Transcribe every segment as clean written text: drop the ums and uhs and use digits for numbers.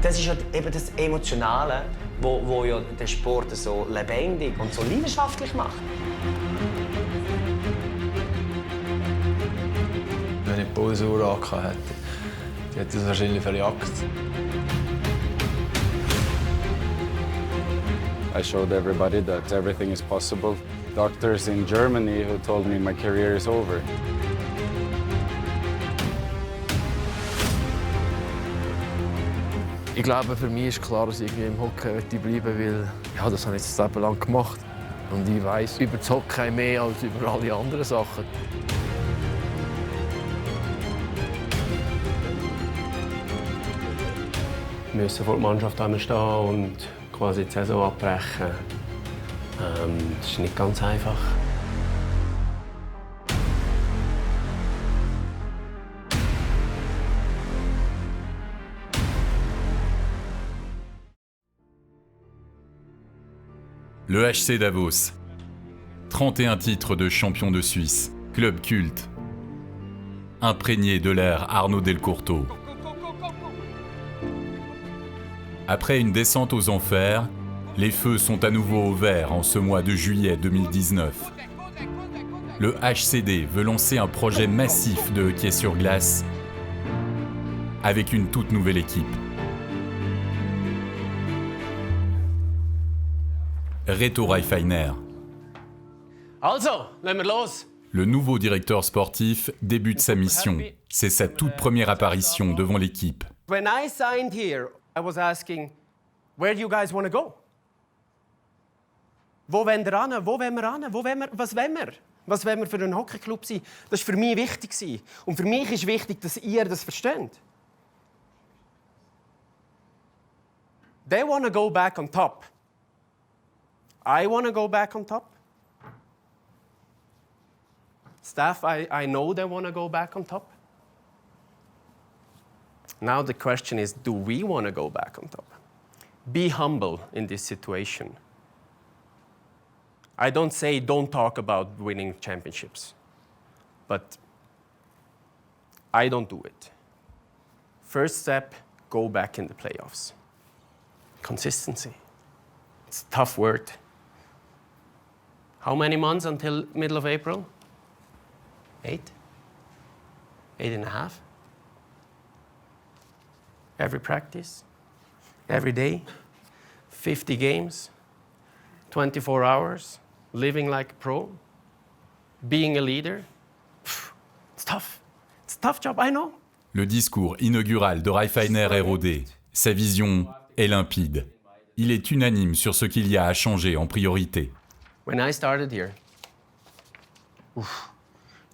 Das ist halt eben das Emotionale, wo ja den Sport so lebendig und so leidenschaftlich macht. Wenn ich die Pulsuhr angehabt hätte, die hätte das wahrscheinlich verjagt. I showed everybody that everything is possible. Doctors in Germany who told me my career is over. Ich glaube, für mich ist klar, dass ich im Hockey bleiben will. Ja, das habe ich jetzt Leben lang gemacht. Und ich weiss über das Hockey mehr als über alle anderen Sachen. Wir müssen vor der Mannschaft stehen und quasi die Saison abbrechen. Das ist nicht ganz einfach. Le HC Davos. 31 titres de champion de Suisse, club culte. Imprégné de l'ère Arnaud Delcourteau. Après une descente aux enfers, les feux sont à nouveau au vert en ce mois de juillet 2019. Le HCD veut lancer un projet massif de hockey sur glace avec une toute nouvelle équipe. Reto Reifeiner. Also, lassen wir los. Le nouveau directeur sportif débute sa mission. C'est sa toute première apparition devant l'équipe. When I signed here, I was asking, where do you guys want to go? Wo wollen wir hin? Wo wollen wir hin? Was wollen wir? Was wollen wir für einen Hockeyclub sein? Das war für mich wichtig. Und für mich ist wichtig, dass ihr das versteht. They want to go back on top. I want to go back on top. Staff, I know they want to go back on top. Now the question is, do we want to go back on top? Be humble in this situation. I don't say don't talk about winning championships, but I don't do it. First step, go back in the playoffs. Consistency. It's a tough word. How many months until middle of April? 8? 8.5? Every practice, every day, 50 games, 24 hours, living like a pro, being a leader. It's tough. It's a tough job, I know. Le discours inaugural de Reifeiner est rodé. Sa vision est limpide. Il est unanime sur ce qu'il y a à changer en priorité. When I started here,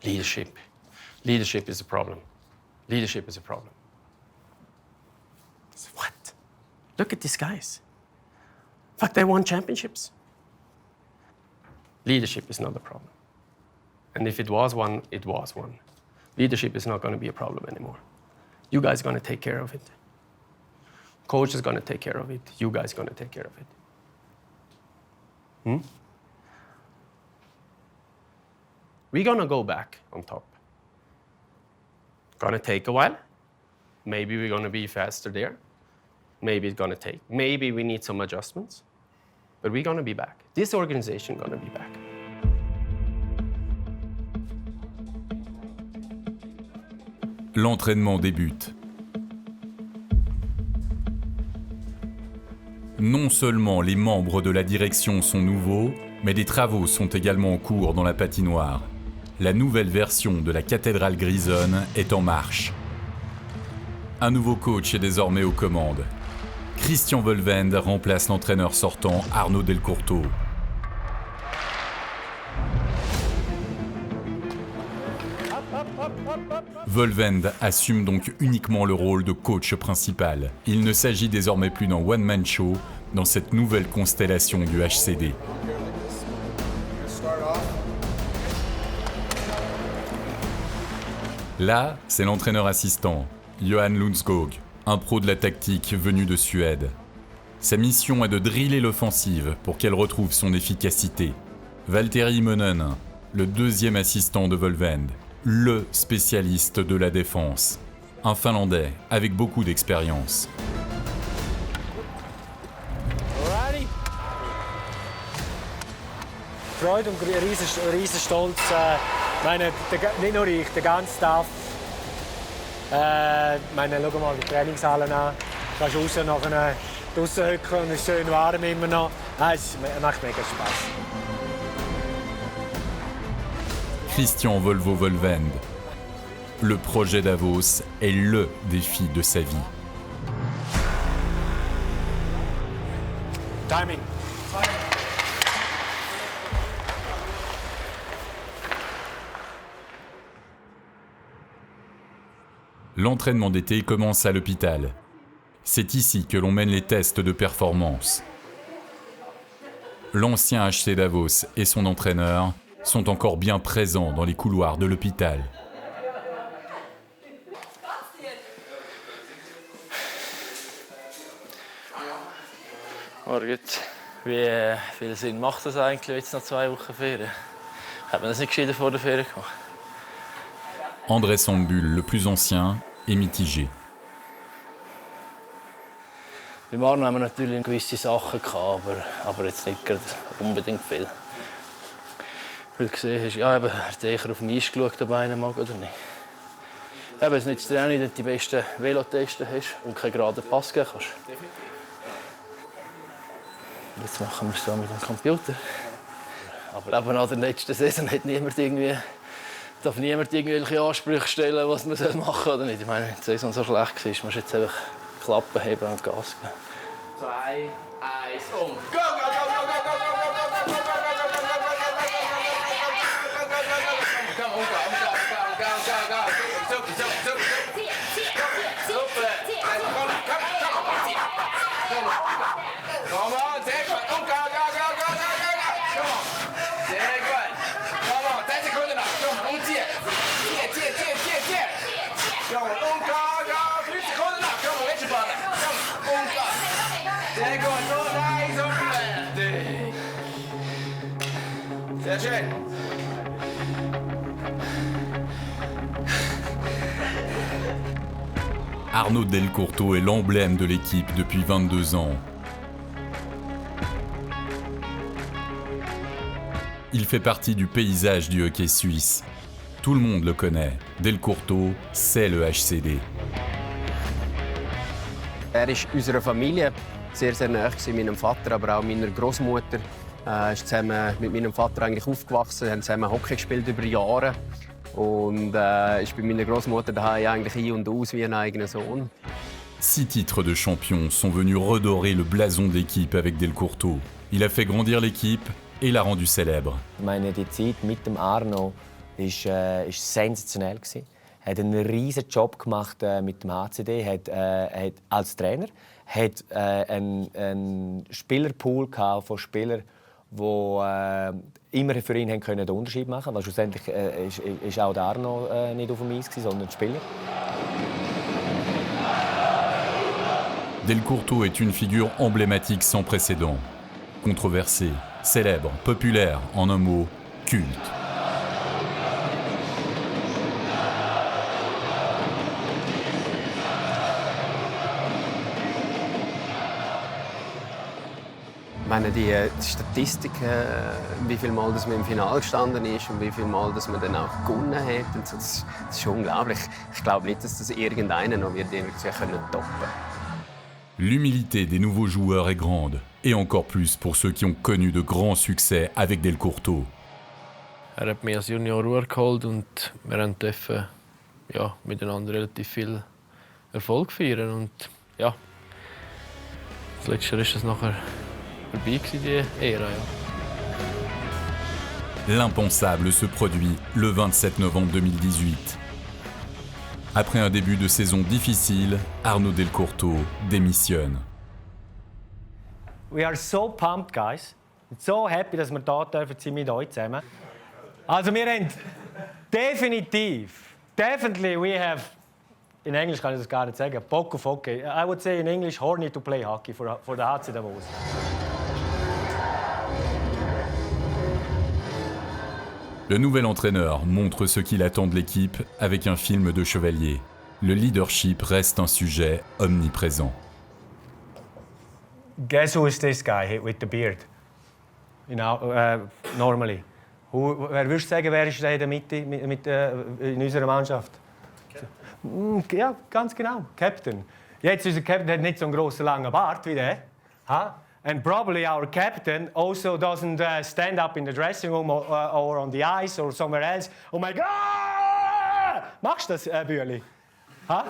leadership. Leadership is a problem. Leadership is a problem. So what? Look at these guys. In fact, they won championships. Leadership is not a problem. And if it was one, it was one. Leadership is not going to be a problem anymore. You guys are going to take care of it. Coach is going to take care of it. You guys are going to take care of it. We're going to go back on top. Going to take a while. Maybe we're going to be faster there. Maybe it's going to take. Maybe we need some adjustments. But we're going to be back. This organization is going to be back. L'entraînement débute. Non seulement les membres de la direction sont nouveaux, mais des travaux sont également en cours dans la patinoire. La nouvelle version de la cathédrale grisonne est en marche. Un nouveau coach est désormais aux commandes. Christian Vølvend remplace l'entraîneur sortant Arnaud Delcourteau. Vølvend assume donc uniquement le rôle de coach principal. Il ne s'agit désormais plus d'un one-man show dans cette nouvelle constellation du HCD. Là, c'est l'entraîneur assistant, Johan Lundskog, un pro de la tactique venu de Suède. Sa mission est de driller l'offensive pour qu'elle retrouve son efficacité. Valtteri Monen, le deuxième assistant de Vølvend, le spécialiste de la défense. un Finlandais avec beaucoup d'expérience. Alrighty. Freude und riesen Stolz. Meine, nicht nur ich, der ganze Staff. Meine, schau mal die Trainingshalle an. Du kannst raus nachher draussen hocken und es ist schön warm immer noch. Es macht mega Spaß. Christian Volvo-Volvend. Le projet Davos est le défi de sa vie. Timing. L'entraînement d'été commence à l'hôpital. C'est ici que l'on mène les tests de performance. L'ancien HC Davos et son entraîneur sont encore bien présents dans les couloirs de l'hôpital. Morgen. Wie viel Sinn macht das eigentlich jetzt noch 2 Wochen Ferien? Hat man das nicht gescheiter vor der Ferien gemacht? André Sambul, le plus ancien, est mitigé. Beim Arno haben wir natürlich gewisse Sachen gehabt, aber jetzt nicht unbedingt viel. Weil du gesehen hast, ja, eben, hat er auf den Eis geschaut, ob einer mag oder nicht. Eben, es nützt dir auch nicht, wenn du die besten Velotesten hast und keinen geraden Pass geben kannst. Jetzt machen wir es so mit dem Computer. Aber eben nach der letzten Saison darf niemand irgendwelche Ansprüche stellen, was man machen soll oder nicht. Ich meine, wenn die Saison so schlecht war, musst du jetzt einfach Klappen heben und Gas geben. 2, 1 und go, go, go, go, go, go, go, go, Sehr schön. Arnaud Delcourteau est l'emblème de l'équipe depuis 22 ans. Il fait partie du paysage du hockey suisse. Tout le monde le connaît. Delcourteau, c'est le HCD. Er ist unserer Familie sehr, sehr nahe mit meinem Vater, aber auch meiner Großmutter. Ist zusammen mit meinem Vater eigentlich aufgewachsen, haben zusammen Hockey gespielt über Jahre und ist bei meiner Großmutter daheim eigentlich ein und aus wie ein eigener Sohn. 6 titres de champion sont venus redorer le blason de l'équipe avec Delcourteau. Il a fait grandir l'équipe et l'a rendu célèbre. Ich meine, die Zeit mit dem Arno war sensationell. Er hat einen riesen Job gemacht mit dem HCD, hat als Trainer, hat einen Spielerpool von Spielern, die immer für ihn den Unterschied machen konnten. Weil schlussendlich ist auch der Arno nicht auf dem Eis, sondern der Spieler. Delcourteau est une figure emblématique sans précédent. Controversé, célèbre, populaire, en un mot, culte. Ich meine, die Statistik, wie viel Mal dass man im Finale gestanden ist und wie viel Mal dass man dann auch gewonnen hat, und so, das ist schon unglaublich. Ich glaube nicht, dass das irgendeiner noch wird irgendwie toppen können. L'humilité des nouveaux joueurs est grande, et encore plus pour ceux qui ont connu de grands succès avec Delcourteau. Er hat mich als Junior geholt und wir durften miteinander relativ viel Erfolg feiern. Und ja, das letzte ist es nachher vorbei die Ära. Ja. L'impensable se produit le 27 novembre 2018. Après un début de saison difficile, Arnaud Delcourteau démissionne. We are so pumped, guys. So happy, dass wir hier dürfen sein mit euch zusammen. Also wir haben definitely we have, in Englisch kann ich das gar nicht sagen, Bock auf Hockey. I would say in English, horny to play hockey for the HC Davos. Le nouvel entraîneur montre ce qu'il attend de l'équipe avec un film de chevalier. Le leadership reste un sujet omniprésent. Guess who is this guy with the beard? You know, normally. Wer würdest du sagen, wer ist in der Mitte in unserer Mannschaft? Ja, ganz genau. Captain. Jetzt unser Captain hat nicht so einen grossen langen Bart wie der. Huh? And probably our captain also doesn't stand up in the dressing room or on the ice or somewhere else. Oh my God! Machst du das, Bühli? Huh?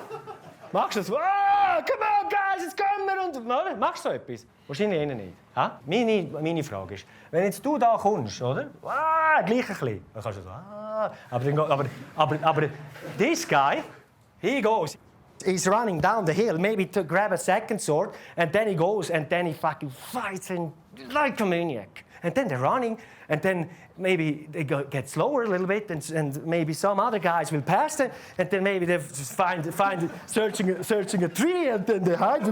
Machst du das? Oh, come on, guys, jetzt kommen wir! Und, machst du so etwas? Wahrscheinlich eher nicht. Huh? Meine Frage ist, wenn jetzt du da kommst, oder? Gleich ein bisschen. Dann kannst du so, aber this guy, he goes. He's running down the hill, maybe to grab a second sword, and then he goes and then he fucking fights and like a maniac. And then they're running, and then maybe they get slower a little bit, and maybe some other guys will pass them, and then maybe they find searching a tree, and then they hide,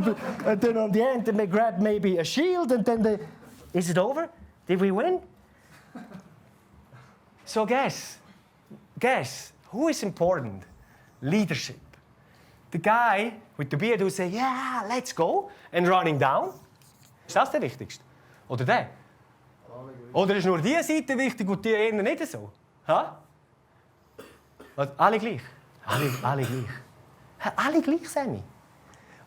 and then on the end they grab maybe a shield, and then is it over? Did we win? So guess, who is important? Leadership. The guy with the beard who say, yeah, let's go, and running down. Ist das der Wichtigste? Oder der? Oder ist nur die Seite wichtig und die eher nicht so? Ha? Alle gleich? Alle gleich. Alle gleich, Sammy.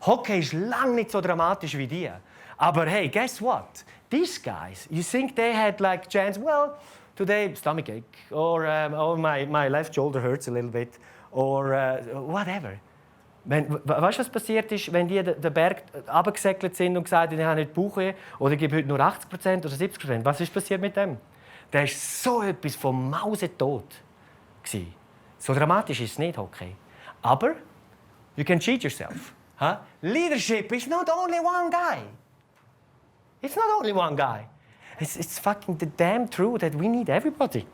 Hockey ist lange nicht so dramatisch wie die. Aber hey, guess what? These guys, you think they had like chance, well, today stomach ache, or oh, my left shoulder hurts a little bit, or whatever. Weißt du, was passiert ist, wenn die den Berg runtergesegelt sind und gesagt haben, ich habe nicht Bauchweh oder ich gebe heute nur 80% oder 70%? Was ist passiert mit dem? Der war so etwas von mausetot. So dramatisch ist es nicht, Hockey. Aber you can cheat yourself. Huh? Leadership is not only one guy. It's not only one guy. It's fucking the damn true that we need everybody.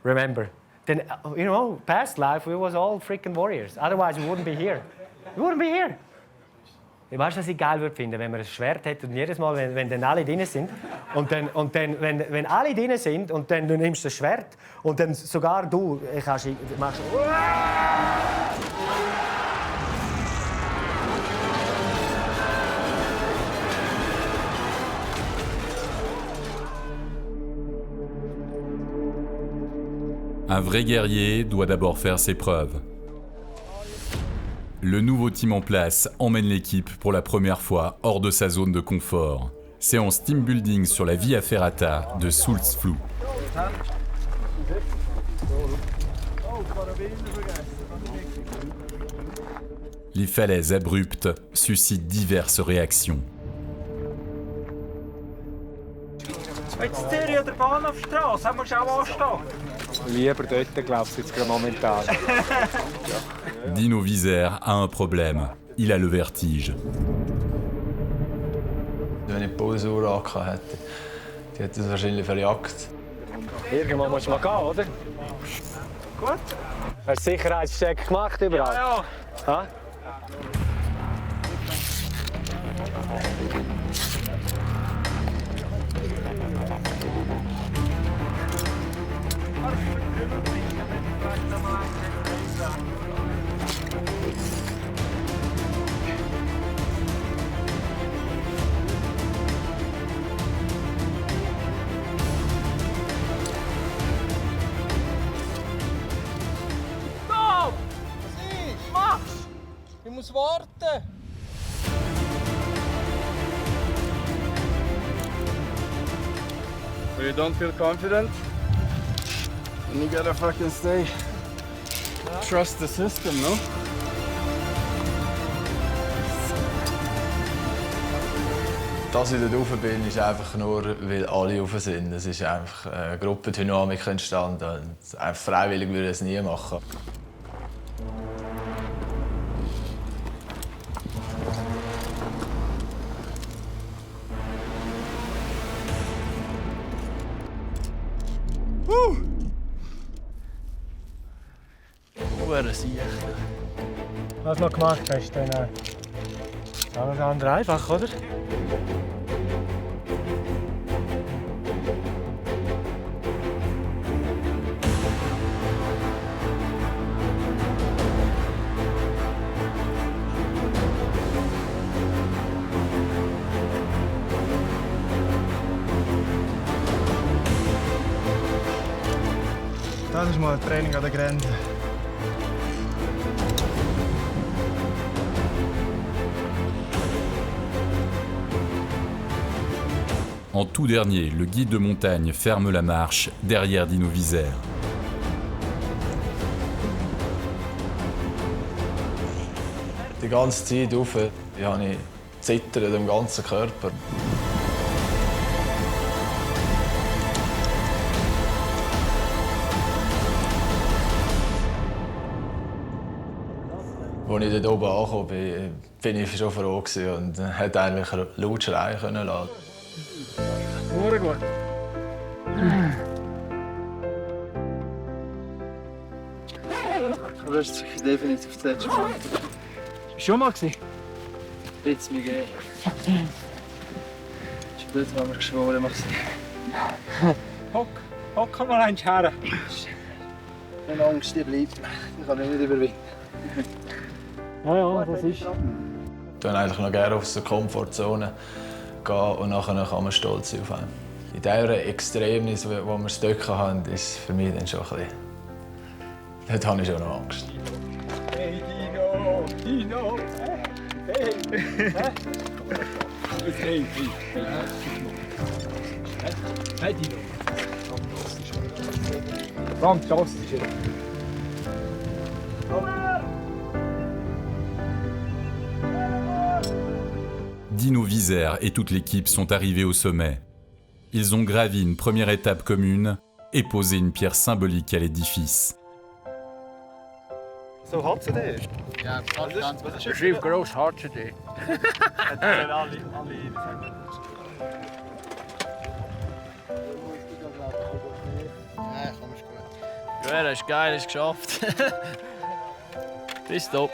Remember. Then, you know, past life, we was all freaking warriors. Otherwise, we wouldn't be here. We wouldn't be here. Weißt du, was ich geil würde finden, wenn man ein Schwert hätte und jedes Mal, wenn dann alle drin sind, und dann wenn alle drin sind und dann du nimmst das Schwert und dann sogar du machst. Un vrai guerrier doit d'abord faire ses preuves. Le nouveau team en place emmène l'équipe pour la première fois hors de sa zone de confort. Séance team building sur la Via Ferrata de Sulzflug. Les falaises abruptes suscitent diverses réactions. Jetzt Serie der Bahnhofstrasse, haben wir auch anstehen. Lieber dort, glaubst du, jetzt gerade momentan. Dino Wiser a un problème. Il a le vertige. Wenn ich die Pauseuhr angehabt hätte, die hätte es wahrscheinlich verjagt. Irgendwann musst du mal gehen, oder? Gut. Hast du Sicherheitscheck gemacht überall? Ja. Ha? Ich muss warten. When you don't feel confident, then you gotta fucking stay. Trust the system, no? Dass ich dort rauf bin, ist einfach nur, weil alle rauf sind. Es ist einfach eine Gruppendynamik entstanden. Einfach freiwillig würde ich es nie machen. Was du noch gemacht hast, dann alles andere einfach, oder? das ist mal ein Training an der Grenze. En tout dernier, le guide de montagne ferme la marche derrière Dino Wiser. Die ganze Zeit rauf, habe ich Zittern im ganzen Körper. Als ich dort oben angekommen bin, bin ich schon froh und konnte eigentlich laut schreien lassen. Sehr gut. Aber das ist definitiv das letzte Mal. Schon mal gesehen? Jetzt mir gehen. Es ist blöd, wenn wir geschworen haben. Hock mal eins her. Wenn Angst die bleibt, die kann ich nicht überwinden. Ja, das ist. Ich gehe eigentlich noch gerne aus der Komfortzone gehen und nachher kann man stolz sein auf einen. In dieser Extremnis, wo wir es dort haben, ist für mich dann schon ein bisschen... Dort habe ich schon noch Angst. Hey Dino! Hey! Hey Dino! Fantastisch! Dino Wiser et toute l'équipe sont arrivés au sommet. Ils ont gravi une première étape commune et posé une pierre symbolique à l'édifice. So HCD? Ja, das ist ein gross HCD. Ja, das ist geil, das ist geschafft. Bis top.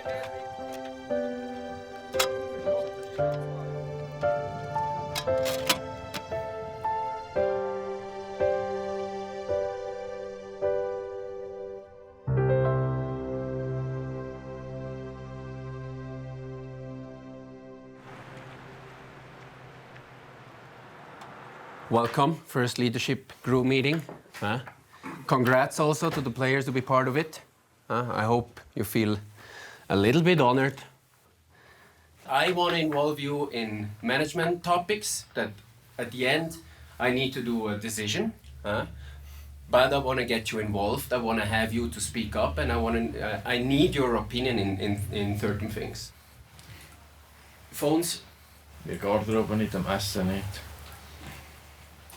Welcome, first leadership group meeting. Congrats also to the players to be part of it. I hope you feel a little bit honored. I want to involve you in management topics that at the end I need to do a decision. But I want to get you involved. I want to have you to speak up, and I need your opinion in certain things. Phones? Die Garderobe nicht, am Essen nicht.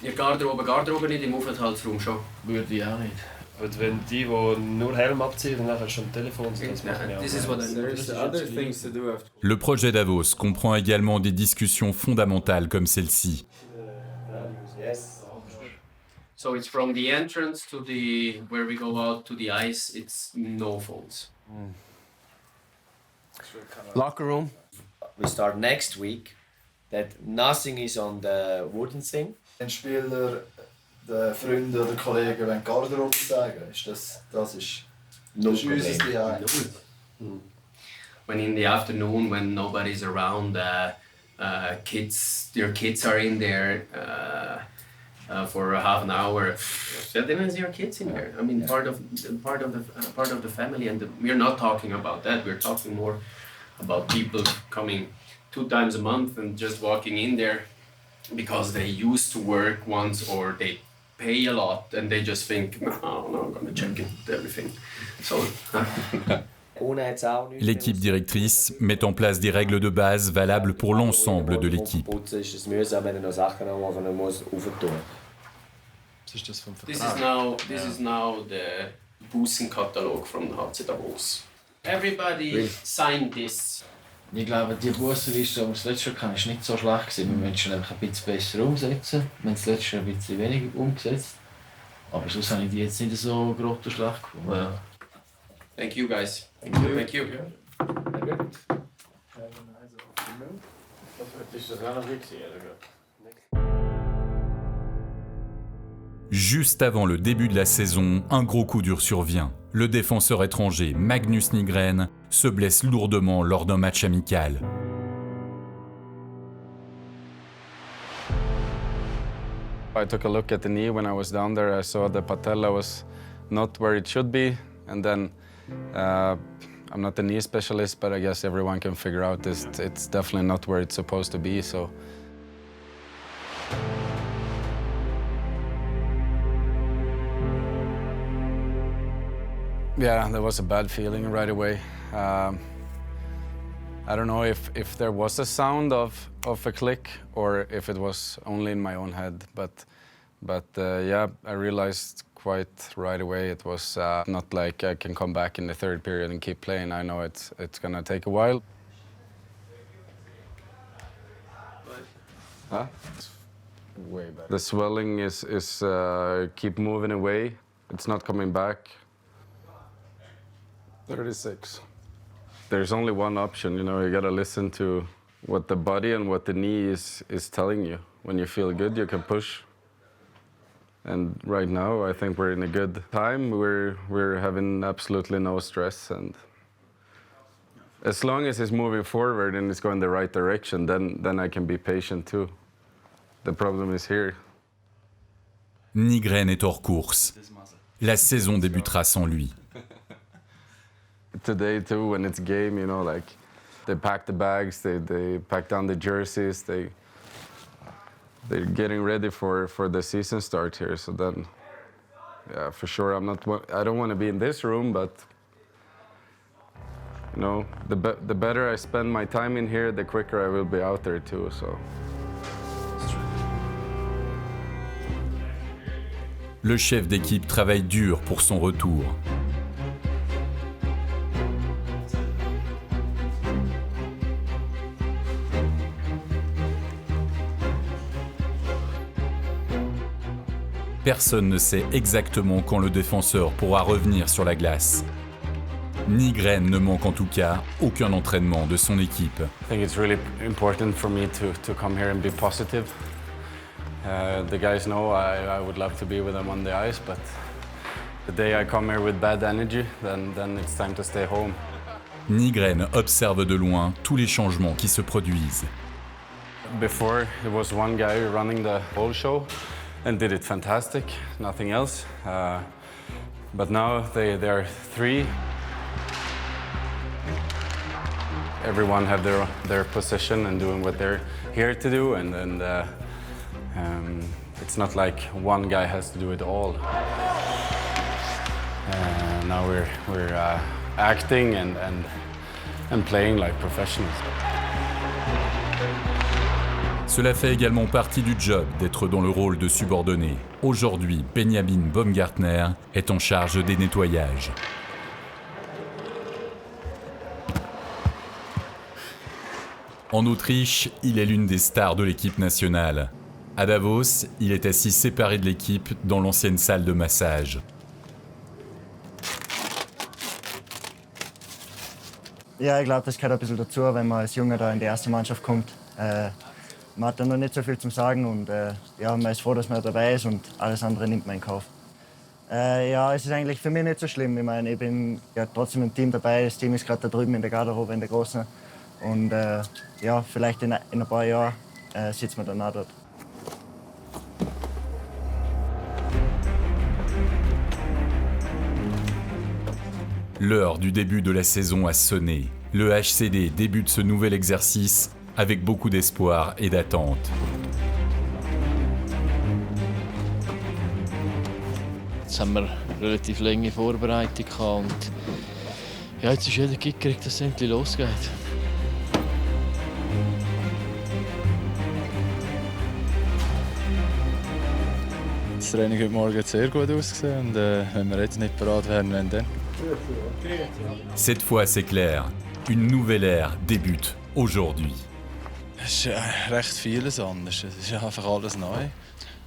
Ja, Garderobe nicht, im Aufenthaltsraum schon. Würde ich auch nicht. Und wenn die nur Helm abziehen und nachher schon Telefon, das machen wir auch. Le projet Davos comprend également des discussions fondamentales comme celle-ci. So it's from the entrance to the where we go out to the ice. It's no phones. Locker room. We start next week. That nothing is on the wooden thing. Wenn Spieler, den Freunden oder Kollegen die Garderobe zeigen, das ist unser Zuhause. When in the afternoon, when nobody's around, your kids are in there for half an hour. Then your kids in there. I mean, part of the family, and we're not talking about that. We're talking more about people coming 2 times a month and just walking in there because they used to work once or they pay a lot and they just think, oh no, I'm gonna check everything. So. L'équipe directrice met en place des règles de base valables pour l'ensemble de l'équipe. This is now the Bussenkatalog from the HC Davos. Everybody signed this. Ich glaube, die Bussenliste, die wir das letzte Jahr hatten, war nicht so schlecht. Wir müssen schon einfach ein bisschen besser umsetzen. Wir haben das letzte Jahr ein bisschen weniger umgesetzt. Aber sonst habe ich die jetzt nicht so grob und schlecht gefunden. Ja. Thank you, guys. Thank you. Thank you. Juste avant le début de la saison, un gros coup dur survient. Le défenseur étranger Magnus Nygren se blesse lourdement lors d'un match amical. I took a look at the knee when I was down there. I saw the patella was not where it should be. And then I'm not a knee specialist, but I guess everyone can figure out this. It's definitely not where it's supposed to be. So. Yeah, there was a bad feeling right away. I don't know if there was a sound of a click or if it was only in my own head, but yeah, I realized quite right away it was not like I can come back in the third period and keep playing. I know it's gonna take a while. Huh? Way better. The swelling is keep moving away. It's not coming back. 36. There's only one option, you know, you gotta listen to what the body and what the knee is telling you. When you feel good, you can push. And right now, I think we're in a good time. We're having absolutely no stress, and as long as it's moving forward and it's going the right direction, then I can be patient too. The problem is here. Nygren est hors course. La saison débutera sans lui. Today too, when it's game, you know, like they pack the bags, they pack down the jerseys, they're getting ready for the season start here. So then, yeah, for sure, I don't want to be in this room, but you know, the better I spend my time in here, the quicker I will be out there too. So. Le chef d'équipe travaille dur pour son retour. Personne ne sait exactement quand le défenseur pourra revenir sur la glace. Nygren ne manque en tout cas aucun entraînement de son équipe. I think it's really important for me to come here and be positive. The guys know I would love to be with them on the ice, but the day I come here with bad energy, then it's time to stay home. Nygren observe de loin tous les changements qui se produisent. Before, there was one guy running the whole show and did it fantastic, nothing else. But now there are three. Everyone have their position and doing what they're here to do, and it's not like one guy has to do it all. Now we're acting and playing like professionals. Cela fait également partie du job d'être dans le rôle de subordonné. Aujourd'hui, Benjamin Baumgartner est en charge des nettoyages. En Autriche, il est l'une des stars de l'équipe nationale. À Davos, il est assis séparé de l'équipe dans l'ancienne salle de massage. Ja, ich glaube, das gehört ein bisschen dazu, wenn man als Junge da in die erste Mannschaft kommt. Man hat da noch nicht so viel zu sagen und ja, man ist froh, dass man dabei ist und alles andere nimmt man in Kauf. Ja, es ist eigentlich für mich nicht so schlimm. Ich meine, ich bin ja trotzdem im Team dabei. Das Team ist gerade da drüben in der Garderobe, in der Großen. Und ja, vielleicht in ein paar Jahren sitzt man dann auch dort. L'heure du début de la saison a sonné. Le HCD débute ce nouvel exercice avec beaucoup d'espoir et d'attente. Jetzt haben wir relativ lange Vorbereitung gehabt und ja, jetzt ist jeder gierig, dass es endlich losgeht. Das Training heute Morgen hat sehr gut ausgesehen und wenn wir jetzt nicht bereit wären, dann. Cette fois, c'est clair. Une nouvelle ère débute aujourd'hui. Es ist recht vieles anders. Es ist einfach alles neu.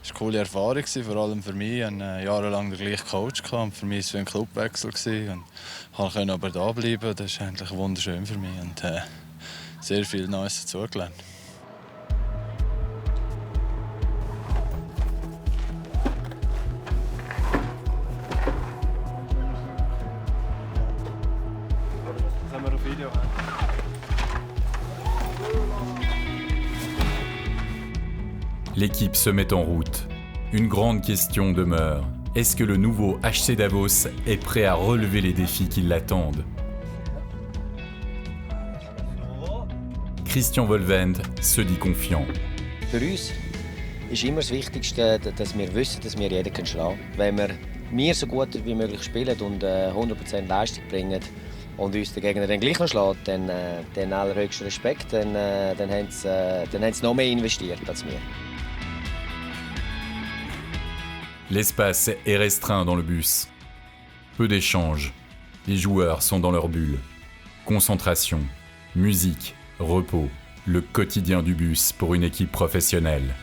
Es war eine coole Erfahrung, vor allem für mich. Ich hatte jahrelang den gleichen Coach und für mich war es wie ein Clubwechsel. Und konnte aber da bleiben. Das ist eigentlich wunderschön für mich und sehr viel Neues dazugelernt. L'équipe se met en route. Une grande question demeure. Est-ce que le nouveau HC Davos est prêt à relever les défis qui l'attendent? Christian Wohlwend se dit confiant. Für uns ist immer das Wichtigste, dass wir wissen, dass wir jeden schlagen können. Wenn wir so gut wie möglich spielen und 100% Leistung bringen und uns der Gegner dann gleich noch schlägt, dann allerhöchsten Respekt, dann haben sie noch mehr investiert als wir. L'espace est restreint dans le bus. Peu d'échanges. Les joueurs sont dans leur bulle. Concentration, musique, repos. Le quotidien du bus pour une équipe professionnelle.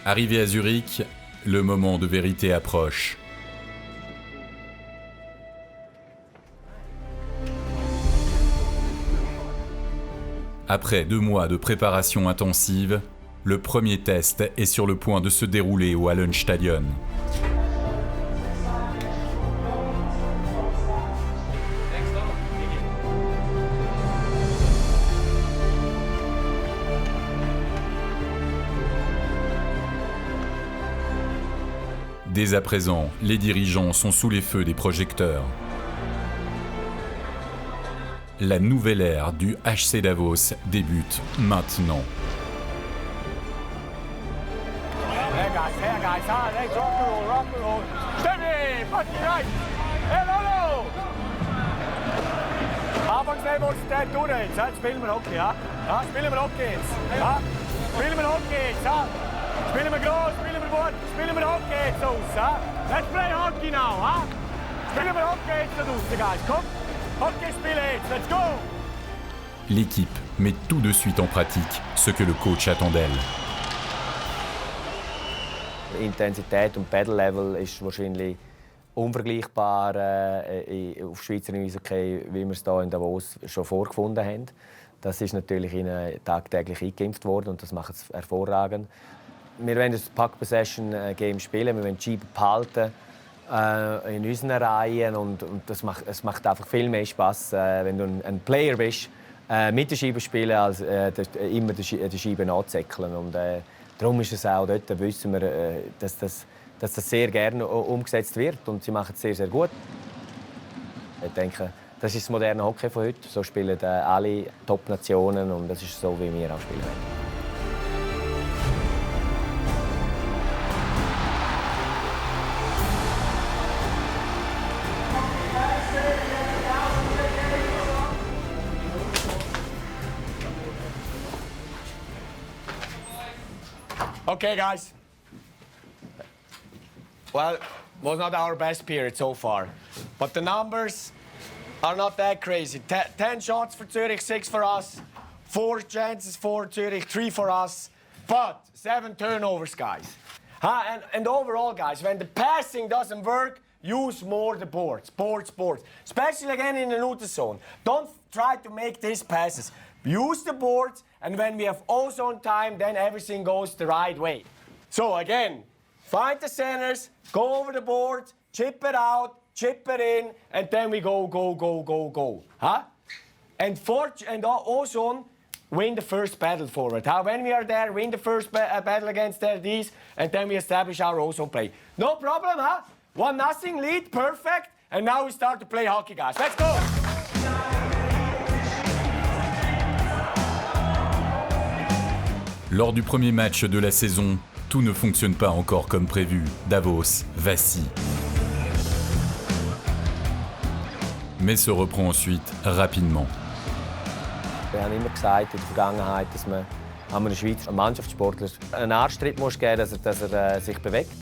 Arrivé à Zurich, le moment de vérité approche. Après 2 mois de préparation intensive, le premier test est sur le point de se dérouler au Hallenstadion. Dès à présent, les dirigeants sont sous les feux des projecteurs. La nouvelle ère du HC Davos débute maintenant. Spielen wir groß, spielen wir gut, spielen wir Hockey jetzt aus, ha? Let's play hockey now, ha? Spielen wir Hockey jetzt aus, guys, komm! Hockey spielen jetzt, let's go! L'équipe met tout de suite en pratique ce que le coach attend d'elle. Die Intensität und Pedal-Level ist wahrscheinlich unvergleichbar auf Schweizer Eishockey, wie wir es hier in Davos schon vorgefunden haben. Das ist natürlich ihnen tagtäglich eingeimpft worden und das macht es hervorragend. Wir wollen das Puck-Possession-Game spielen, wir wollen die Scheibe behalten in unseren Reihen und es macht einfach viel mehr Spass, wenn du ein Player bist, mit der Scheibe spielen, als immer die Scheibe nachzäckeln. Und darum ist es auch dort, wissen wir, dass das sehr gerne umgesetzt wird und sie machen es sehr, sehr gut. Ich denke, das ist das moderne Hockey von heute. So spielen alle Top-Nationen und das ist so, wie wir auch spielen wollen. Okay, guys. Well, was not our best period so far, but the numbers are not that crazy. 10 shots for Zurich, 6 for us, 4 chances for Zurich, 3 for us, but 7 turnovers, guys. And overall, guys, when the passing doesn't work, use more the boards. Especially again in the neutral zone. Don't try to make these passes. Use the boards, and when we have ozone time, then everything goes the right way. So again, find the centers, go over the board, chip it out, chip it in, and then we go. Huh? And ozone, win the first battle forward. When we are there, win the first battle against these, and then we establish our ozone play. No problem, huh? 1-0 lead, perfect, and now we start to play hockey, guys. Let's go! Lors du premier match de la saison, tout ne fonctionne pas encore comme prévu. Davos vacille. Mais se reprend ensuite rapidement. Wir haben immer gesagt in der Vergangenheit, dass man einem Schweizer Mannschaftssportler einen Arschtritt muss geben muss, dass er sich bewegt.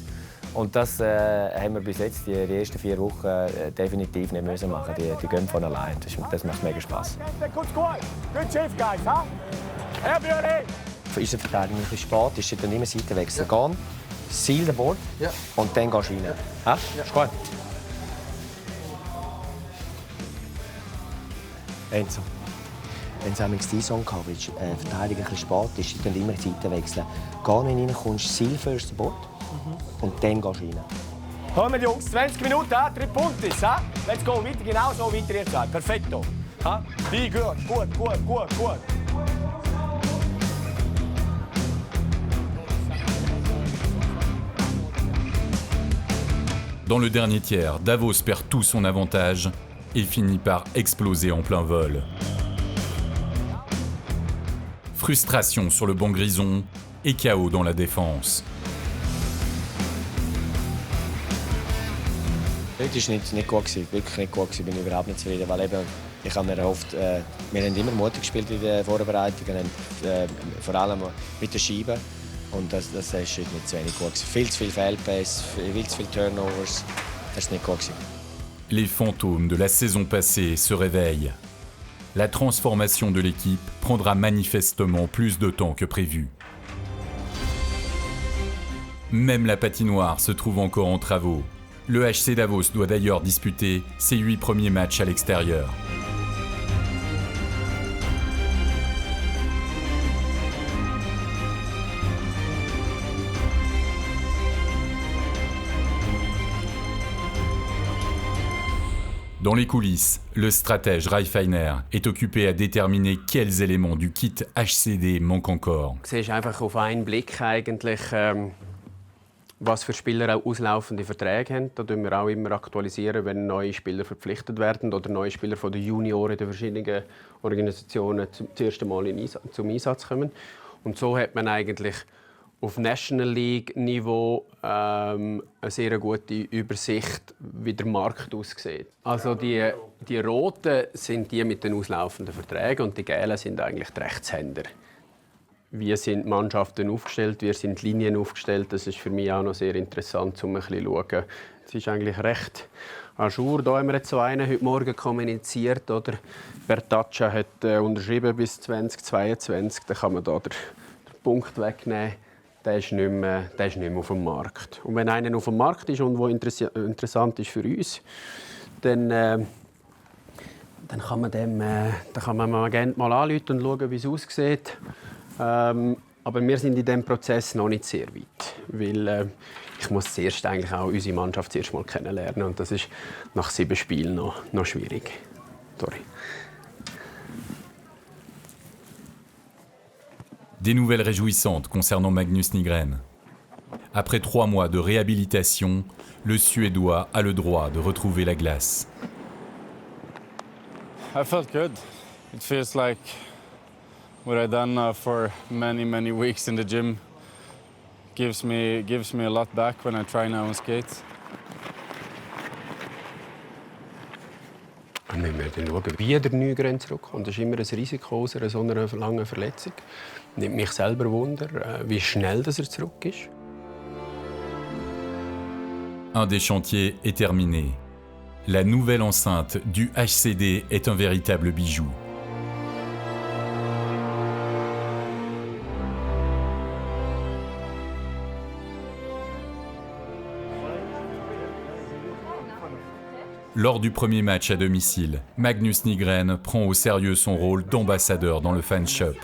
Und das haben wir bis jetzt, die ersten 4 Wochen, definitiv nicht müssen machen. Die gehen von allein. Das macht mega Spass. Good shift, guys, huh? Für unsere Verteidigung ein bisschen spät ist, dann immer Seite wechseln. Ja. Gehen, seal den Board und dann gehst du rein. Ja. Ist gut. Enzo, wenn es die Saison gehabt ist, Verteidigung ein bisschen spät ist, dann immer die Seite wechseln. Geh nicht rein, kommst seal first den Board und dann gehst du rein. Kommen Jungs, 20 Minuten, 3 Punkte. Let's go, weiter, genau so weiter jetzt. Perfetto. Wie gut. Dans le dernier tiers, Davos perd tout son avantage et finit par exploser en plein vol. Frustration sur le banc grison et chaos dans la défense. Heute war nicht gut, wirklich nicht gut. Bin ich überhaupt nicht zufrieden, weil eben, ich habe mir erhofft, wir haben immer mutig gespielt in den Vorbereitungen, vor allem mit der Scheibe. Und das ist heute nicht zu wenig gut. Viel zu viel Fehlpass, viel zu viele Turnovers. Das war nicht gut. Les fantômes de la saison passée se réveillent. La transformation de l'équipe prendra manifestement plus de temps que prévu. Même la patinoire se trouve encore en travaux. Le HC Davos doit d'ailleurs disputer ses 8 premiers matchs à l'extérieur. Dans les coulisses, le stratège Reifeiner est occupé à déterminer quels éléments du kit HCD manquent encore. Du siehst einfach auf einen Blick eigentlich, was für Spieler auch auslaufende Verträge haben. Da tun wir auch immer aktualisieren, wenn neue Spieler verpflichtet werden oder neue Spieler von den Junioren der verschiedenen Organisationen zum ersten Mal zum Einsatz kommen. Und so hat man eigentlich auf National League Niveau eine sehr gute Übersicht, wie der Markt aussieht. Also die roten sind die mit den auslaufenden Verträgen und die gelben sind eigentlich die Rechtshänder. Wie sind Mannschaften aufgestellt, wie sind Linien aufgestellt, das ist für mich auch noch sehr interessant, um ein bisschen zu schauen. Es ist eigentlich recht à jour. Da haben wir jetzt so einen heute Morgen kommuniziert, oder? Bertaccia hat unterschrieben bis 2022, dann kann man da den Punkt wegnehmen. Der ist nicht mehr auf dem Markt. Und wenn einer auf dem Markt ist und der interessant ist für uns, dann kann man Agent mal anrufen und schauen, wie es aussieht. Aber wir sind in diesem Prozess noch nicht sehr weit. Weil ich muss zuerst eigentlich auch unsere Mannschaft zuerst mal kennenlernen. Und das ist nach 7 Spielen noch schwierig. Sorry. Des nouvelles réjouissantes concernant Magnus Nygren. Après 3 mois de réhabilitation, le Suédois a le droit de retrouver la glace. I felt good. It feels like what I've done for many weeks in the gym gives me a lot back when I try now on skates. Wir werden schauen, wie der Nygren zurückkommt. Das ist immer ein Risiko aus einer so einer langen Verletzung. Nimmt mich selber Wunder, wie schnell er zurück ist. Un des chantiers est terminé. La nouvelle enceinte du HCD est un véritable bijou. Lors du premier match à domicile, Magnus Nygren prend au sérieux son rôle d'ambassadeur dans le fan shop.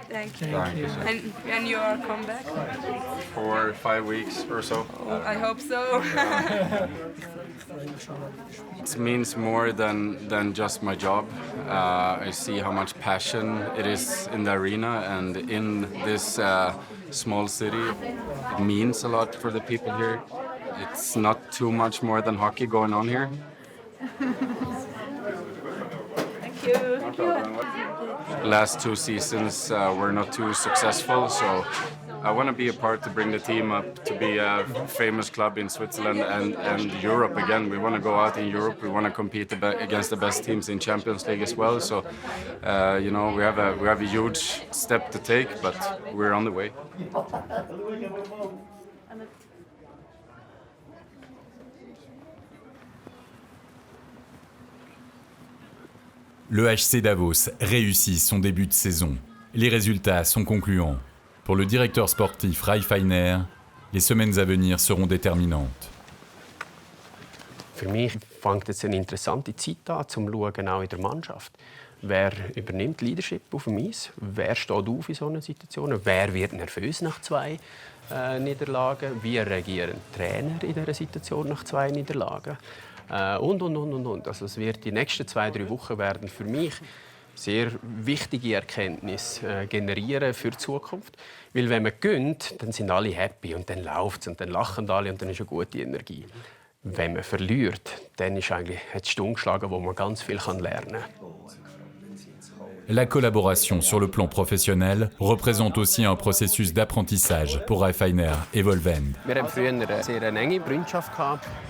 Thank you. And you are come back? 4 or 5 weeks or so. Oh, I hope so. It means more than just my job. I see how much passion it is in the arena and in this small city. It means a lot for the people here. It's not too much more than hockey going on here. Thank you. Last 2 seasons were not too successful, so I want to be a part to bring the team up to be a famous club in Switzerland and Europe again. We want to go out in Europe. We want to compete against the best teams in Champions League as well. So, we have a huge step to take, but we're on the way. Le HC Davos réussit son début de saison. Les résultats sont concluants. Pour le directeur sportif Reifeiner, les semaines à venir seront déterminantes. Für mich fängt jetzt eine interessante Zeit an, zum Schauen auch in der Mannschaft. Wer übernimmt Leadership auf dem Eis? Wer steht auf in solchen Situationen? Wer wird nervös nach 2 Niederlagen? Wie reagieren Trainer in dieser Situation nach 2 Niederlagen? Und. Also es wird die nächsten 2-3 Wochen werden für mich sehr wichtige Erkenntnisse generieren für die Zukunft. Weil wenn man gönnt, dann sind alle happy und dann läuft es und dann lachen alle und dann ist eine gute Energie. Wenn man verliert, dann ist eigentlich die Stunde geschlagen, wo man ganz viel lernen kann. La collaboration sur le plan professionnel représente aussi un processus d'apprentissage pour Ralf Einer et Volvend. Wir hatten früher eine sehr enge Freundschaft.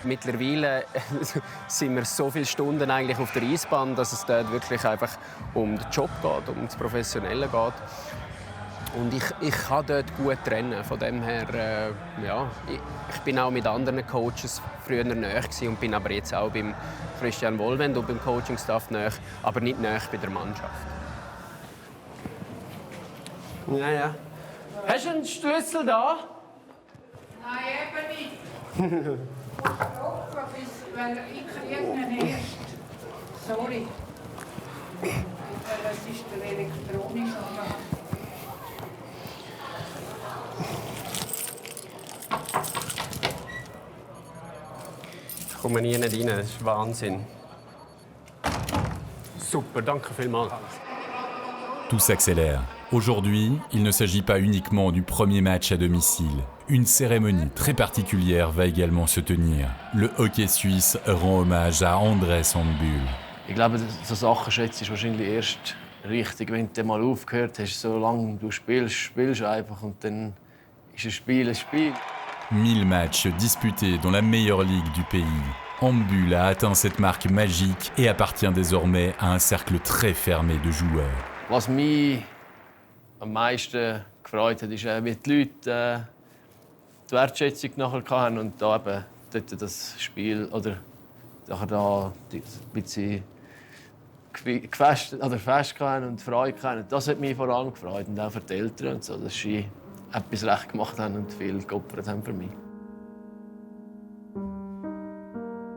Mittlerweile sind wir so viele Stunden eigentlich auf der Eisbahn, dass es dort wirklich einfach um den Job geht, um das Professionelle geht. Und ich kann dort gut trennen. Von dem her, ja, ich bin auch mit anderen Coaches früher nahe und bin aber jetzt auch beim Christian Volvend und beim Coaching-Staff nahe, aber nicht nahe bei der Mannschaft. Ja. Hast du einen Schlüssel da? Nein, eben nicht. Weil ich kriege ihn erst. Sorry. Das ist der elektronische. Ich komme nie nicht rein, das ist Wahnsinn. Super, danke vielmals. Tout s'accélère. Aujourd'hui, il ne s'agit pas uniquement du premier match à domicile. Une cérémonie très particulière va également se tenir. Le hockey suisse rend hommage à André Sandbühl. Ich glaube, so Sachen schätzt du wahrscheinlich erst richtig, wenn du mal aufgehört hast. So lange du spielst du einfach und dann ist ein Spiel ein Spiel. 1000 matchs disputés dans la meilleure ligue du pays. Sandbühl a atteint cette marque magique et appartient désormais à un cercle très fermé de joueurs. Was mich am meisten gefreut hat, ist, wie die Leute die Wertschätzung nachher hatten und da eben dort das Spiel oder da ein bisschen fest hatten und Freude hatten. Das hat mich vor allem gefreut und auch für die Eltern und so, dass sie etwas recht gemacht haben und viel geopfert haben für mich.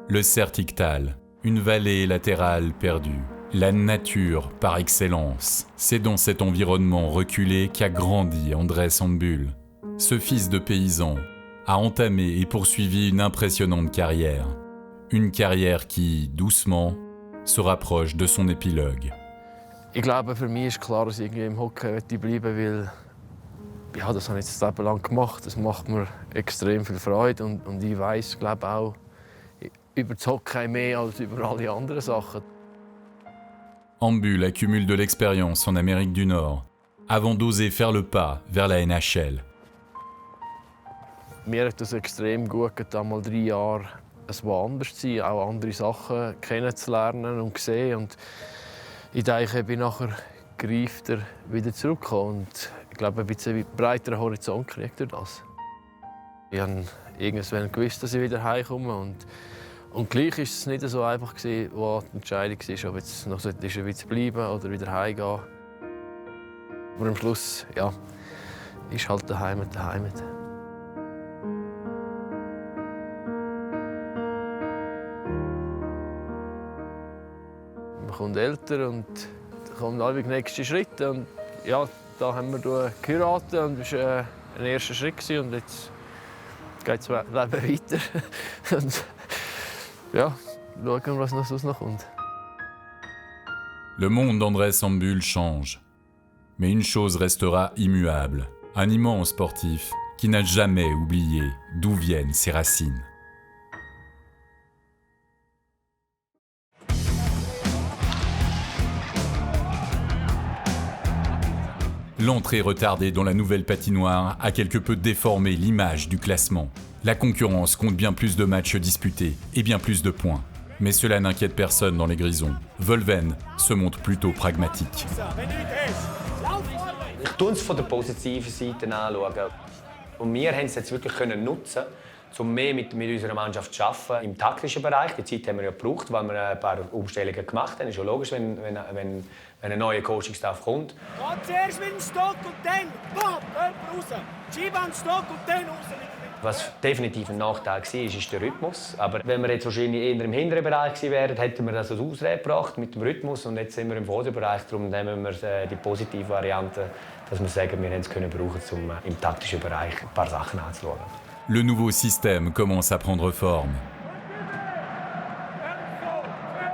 Le Sertigtal, une vallée latérale perdue. La nature par excellence. C'est dans cet environnement reculé qu'a grandi André Sandbühl. Ce fils de paysan a entamé et poursuivi une impressionnante carrière. Une carrière qui, doucement, se rapproche de son épilogue. Ich glaube, für mich ist klar, dass ich irgendwie im Hockey bleiben will. Ja, das habe ich jetzt das Leben lang gemacht. Das macht mir extrem viel Freude und ich weiss, glaube auch über das Hockey mehr als über alle anderen Sachen. Sandbühl accumule de l'expérience en Amérique du Nord, avant d'oser faire le pas vers la NHL. Mir hat es extrem gut getan, mal 3 Jahre woanders zu sein, auch andere Sachen kennenzulernen und zu sehen. Und ich denke, ich bin nachher gereifter wieder zurückgekommen und ich glaube, ein bisschen breiteren Horizont gekriegt durch das. Ich habe irgendwann gewusst, dass ich wieder heimkomme. Und gleich war es nicht so einfach, wo die Entscheidung war, ob jetzt noch zu bleiben oder wieder heimgehen. Aber am Schluss, ja, ist halt die Heimat die Heimat. Man kommt älter und kommen alle die nächsten Schritte. Und ja, da haben wir geheiratet und das war ein erster Schritt. Und jetzt geht das Leben weiter. Und ja, schauen wir, was noch sonst noch kommt. Le monde d'André Sandbühl change. Mais une chose restera immuable. Un immense sportif qui n'a jamais oublié d'où viennent ses racines. L'entrée retardée dans la nouvelle patinoire a quelque peu déformé l'image du classement. La concurrence compte bien plus de matchs disputés et bien plus de points. Mais cela n'inquiète personne dans les Grisons. Volvend se montre plutôt pragmatique. Ich schaue es von der positiven Seite anschauen. Und wir haben es jetzt wirklich nutzen, um mehr mit unserer Mannschaft zu arbeiten im taktischen Bereich. Die Zeit haben wir ja gebraucht, weil wir ein paar Umstellungen gemacht haben. Das ist ja logisch, wenn ein neuer Coaching-Staff kommt. Zuerst mit dem Stock und dann, boom, raus. Schiebe an den Stock und dann raus. Was definitiv ein Nachteil war, ist der Rhythmus. Aber wenn wir jetzt wahrscheinlich eher im hinteren Bereich gewesen wären, hätten wir das als Ausrede gebracht mit dem Rhythmus. Und jetzt sind wir im Vorderbereich. Darum nehmen wir die positive Variante, dass wir sagen, wir es können brauchen, um im taktischen Bereich ein paar Sachen anzuschauen. Le nouveau système commence à prendre forme.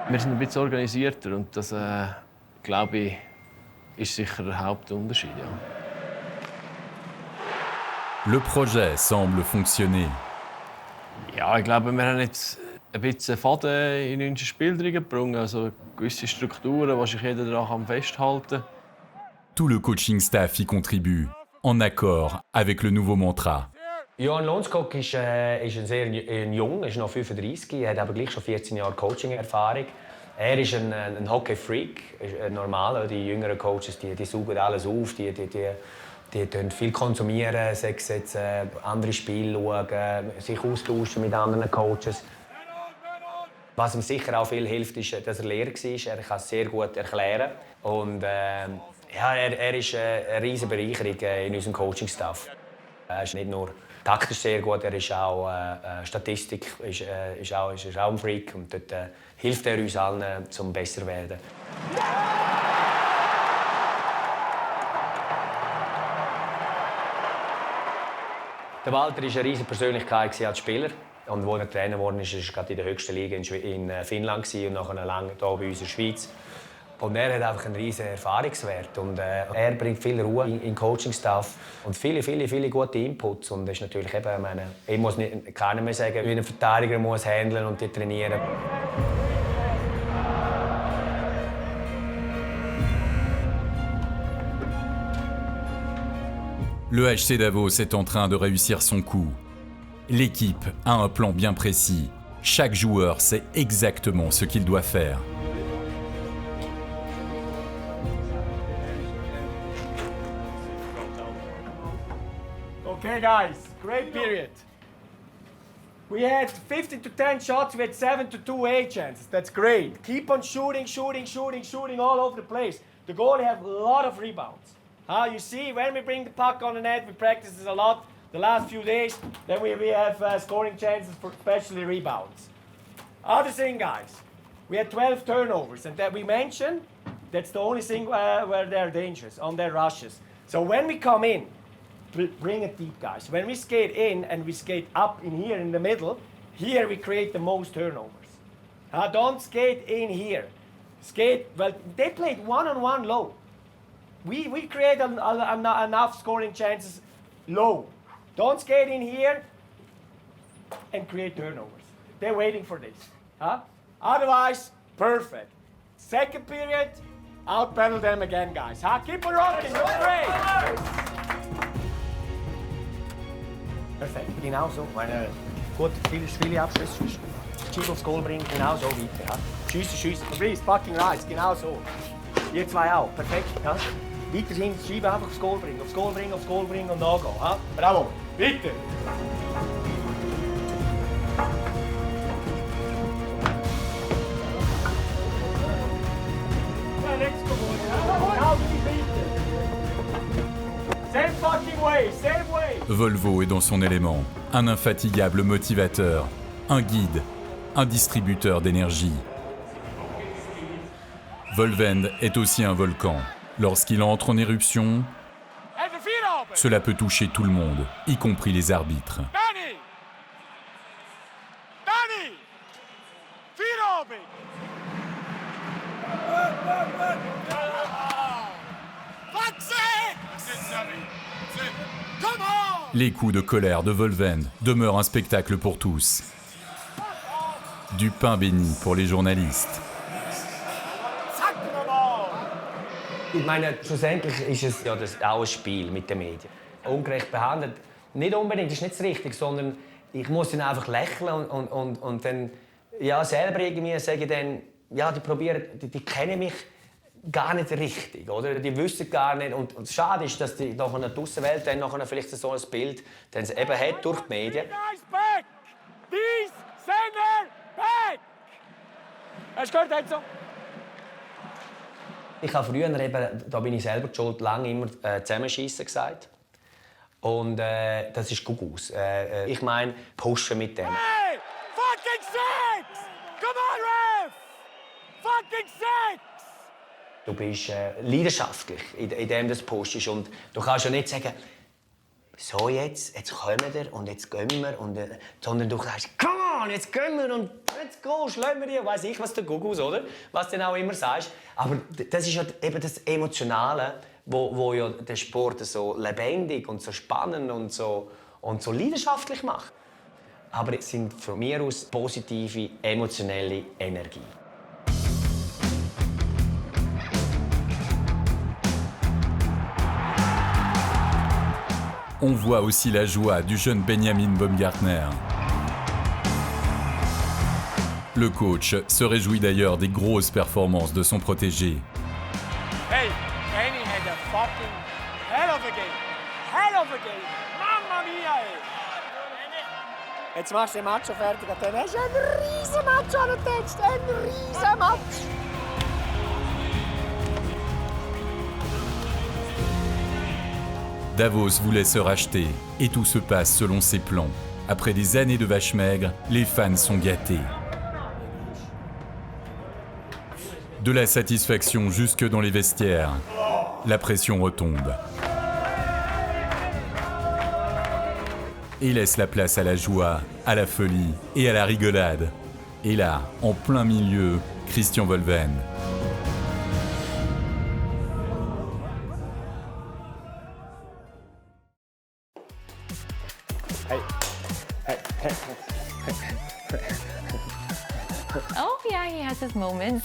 Wir sind ein bisschen organisierter und das, glaube ich, ist sicher der Hauptunterschied. Ja. Le projet semble fonctionner. Ja, ich glaube, wir haben jetzt ein bisschen Faden in unser Spiel gebracht. Also gewisse Strukturen, die sich jeder daran festhalten kann. Tout le coaching staff y contribue, en accord avec le nouveau mantra. Johan Lundskog ist ein sehr jung, ist noch 35, hat aber gleich schon 14 Jahre Coaching-Erfahrung. Er ist ein Hockey-Freak, normal. Die jüngeren Coaches die saugen alles auf, die viel konsumieren, sei es jetzt andere Spiele schauen, sich austauschen mit anderen Coaches. Was ihm sicher auch viel hilft, ist, dass er Lehrer war. Er kann es sehr gut erklären. Und er ist eine riesige Bereicherung in unserem Coaching-Staff. Er ist nicht nur taktisch sehr gut, er ist auch Statistik, ist auch ein Freak. Und dort hilft er uns allen, um besser zu werden. Der Walter war eine riesige Persönlichkeit als Spieler. Und als er Trainer geworden ist, war er gerade in der höchsten Liga in Finnland und nachher lange hier bei uns in der Schweiz. Und er hat einfach einen riesen Erfahrungswert. Und er bringt viel Ruhe in den Coaching-Staff und viele gute Inputs. Und das ist natürlich eben, ich muss keiner mehr sagen, wie ein Verteidiger muss handeln und trainieren. Le HC Davos est en train de réussir son coup. L'équipe a un plan bien précis. Chaque joueur sait exactement ce qu'il doit faire. Okay, guys, great period. We had 15 to 10 shots, we had 7 to 2 A chances. That's great. Keep on shooting all over the place. The goalie have a lot of rebounds. You see, when we bring the puck on the net, we practice this a lot the last few days. Then we have scoring chances for especially rebounds. Other thing, guys, we had 12 turnovers, and that we mentioned that's the only thing where they're dangerous, on their rushes. So when we come in, bring it deep, guys. When we skate in and we skate up in here in the middle, here we create the most turnovers. Don't skate in here. Skate, well, they played one-on-one low. We create enough scoring chances low. Don't skate in here and create turnovers. They're waiting for this. Otherwise, perfect. Second period, out-battle them again, guys. Keep on running, you're great. Perfekt, genau so. Gut, viele Abschlüsse. Schiebe aufs Goal bringen, genau so weiter. Schiessen. Please, fucking nice, genau so. Ihr zwei auch, perfekt. Ja? Weiterhin Schiebe einfach aufs Goal bringen und nachgehen. Ja? Bravo, weiter. Ja, let's go. Genau wie weiter. Same fucking way, same way. Volvo est dans son élément, un infatigable motivateur, un guide, un distributeur d'énergie. Volvend est aussi un volcan. Lorsqu'il entre en éruption, cela peut toucher tout le monde, y compris les arbitres. Les coups de colère de Volvend demeurent un spectacle pour tous. Du pain béni pour les journalistes. Ich meine, schlussendlich ist es ja auch ein Spiel mit den Medien. Ungerecht behandelt, nicht unbedingt, das ist nicht das Richtige, sondern ich muss dann einfach lächeln und dann ja, selber irgendwie sage ich dann, ja, die kennen mich gar nicht richtig, oder? Die wissen gar nicht. Und schade ist, dass die nach einer Aussenwelt dann nachher vielleicht so ein Bild dann eben hat durch die Medien. Hast du gehört, Enzo? Ich habe früher eben, da bin ich selber schuld, lange immer zusammenschießen gesagt. Und das ist Gugus. Ich meine, pushen mit dem. Hey! Fucking six! Come on, Ref! Fucking six! Du bist leidenschaftlich, in dem du pushst. Und du kannst ja nicht sagen, so jetzt kommen wir und jetzt gehen wir. Sondern du sagst, come on, jetzt gehen wir und jetzt go, schlagen wir die. Weiss ich, was der Gugus, oder? Was du auch immer sagst. Aber das ist ja eben das Emotionale, wo ja den Sport so lebendig und so spannend und so leidenschaftlich macht. aber es sind von mir aus positive, emotionelle Energie. On voit aussi la joie du jeune Benjamin Baumgartner. Le coach se réjouit d'ailleurs des grosses performances de son protégé. Hey, Benny had a fucking hell of a game. Hell of a game. Mamma mia, ey. Jetzt machst du den Match fertig und dann hast du einen riesen Match an den Text. Einen riesen Match. Davos voulait se racheter et tout se passe selon ses plans. Après des années de vaches maigres, les fans sont gâtés. De la satisfaction jusque dans les vestiaires. La pression retombe. Et laisse la place à la joie, à la folie et à la rigolade. Et là, en plein milieu, Christian Wulven. Oh yeah, he has his moments.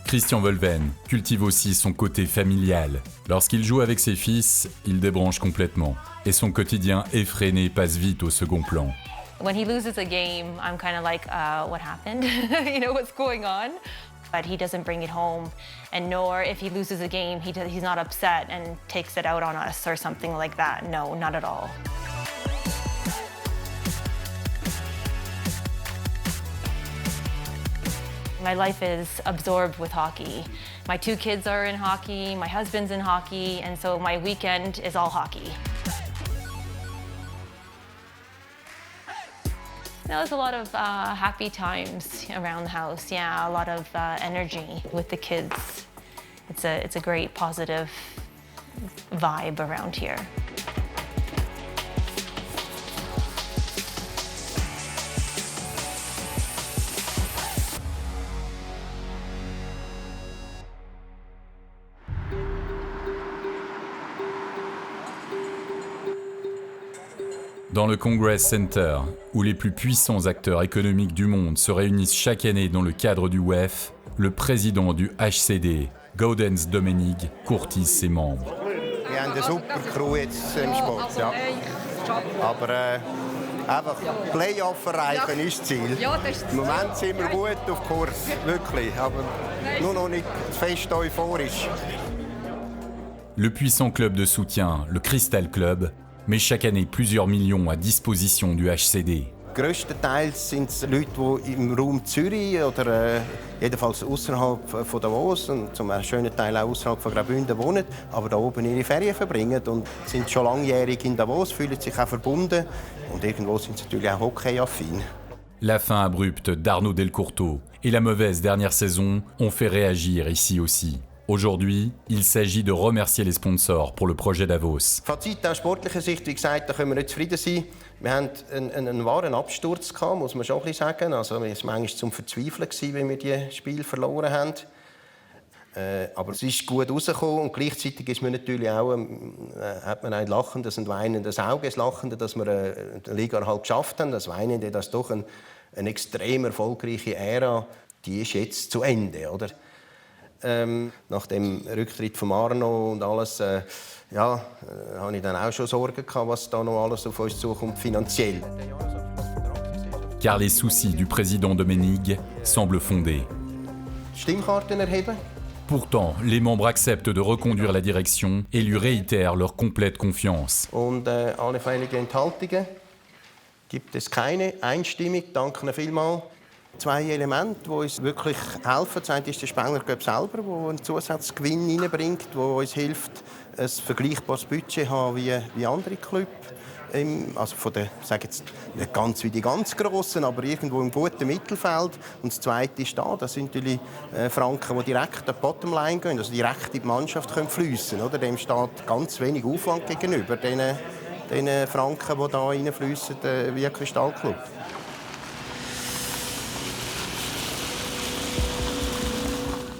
Christian Wulven cultive aussi son côté familial. Lorsqu'il joue avec ses fils, il débranche complètement. Et son quotidien effréné passe vite au second plan. When he loses a game, I'm kind of like, what happened? You know, what's going on? But he doesn't bring it home. And nor if he loses a game, he's not upset and takes it out on us or something like that. No, not at all. My life is absorbed with hockey. My 2 kids are in hockey, my husband's in hockey, and so my weekend is all hockey. There's a lot of happy times around the house. Yeah, a lot of energy with the kids. It's a great positive vibe around here. Dans le Congress Center, où les plus puissants acteurs économiques du monde se réunissent chaque année dans le cadre du WEF, le président du HCD, Gaudens Domenig, courtise ses membres. Wir haben eine super Crew jetzt im Sport, ja. Aber einfach Playoff erreichen ist das Ziel. Im Moment sind wir gut auf Kurs, wirklich, aber nur noch nicht fest euphorisch. Le puissant club de soutien, le Crystal Club, met chaque année plusieurs millions à disposition du HCD. Größtenteils sind es Leute, die im Raum Zürich oder jedenfalls außerhalb von Davos und zum schönen Teil auch außerhalb von Graubünden wohnen, aber da oben ihre Ferien verbringen und sind schon langjährig in Davos, fühlen sich auch verbunden und irgendwo sind sie natürlich auch hockeyaffin. La fin abrupte d'Arnaud Delcourteau et la mauvaise dernière saison ont fait réagir ici aussi. Aujourd'hui, il s'agit de remercier les sponsors pour le projet Davos. Fazit aus sportlicher Sicht, wie gesagt, da können wir nicht zufrieden sein. Wir haben einen wahren Absturz gehabt, muss man schon ein bisschen sagen. Also, es war manchmal zum Verzweifeln, wenn wir die Spiele verloren haben. Aber es ist gut rausgekommen und gleichzeitig ist man natürlich auch, hat man ein lachendes und weinendes Auge. Das Lachende, dass wir die Liga halt geschafft haben. Das Weinende, dass doch eine extrem erfolgreiche Ära, die ist jetzt zu Ende, oder? Nach dem Rücktritt von Arno und alles, habe ich dann auch schon Sorgen gehabt, was da noch alles auf uns zukommt finanziell. Car les soucis du président Domenig semblent fondés. Stimmkarten erheben. Pourtant, les membres acceptent de reconduire la direction et lui réitèrent leur complète confiance. Und allfällige Enthaltungen gibt es keine. Einstimmig, danke vielmals. 2 Elemente, die uns wirklich helfen. Das eine ist der Spengler Cup selber, der einen Zusatzgewinn hineinbringt, der uns hilft, ein vergleichbares Budget zu haben wie andere Clubs. Also von der, ich sage jetzt nicht ganz wie die ganz Grossen, aber irgendwo im guten Mittelfeld. Und das Zweite ist da, das sind natürlich Franken, die direkt an die Bottomline gehen, also direkt in die Mannschaft fließen. Dem steht ganz wenig Aufwand gegenüber, den Franken, die da reinfließen wie ein Kristallclub.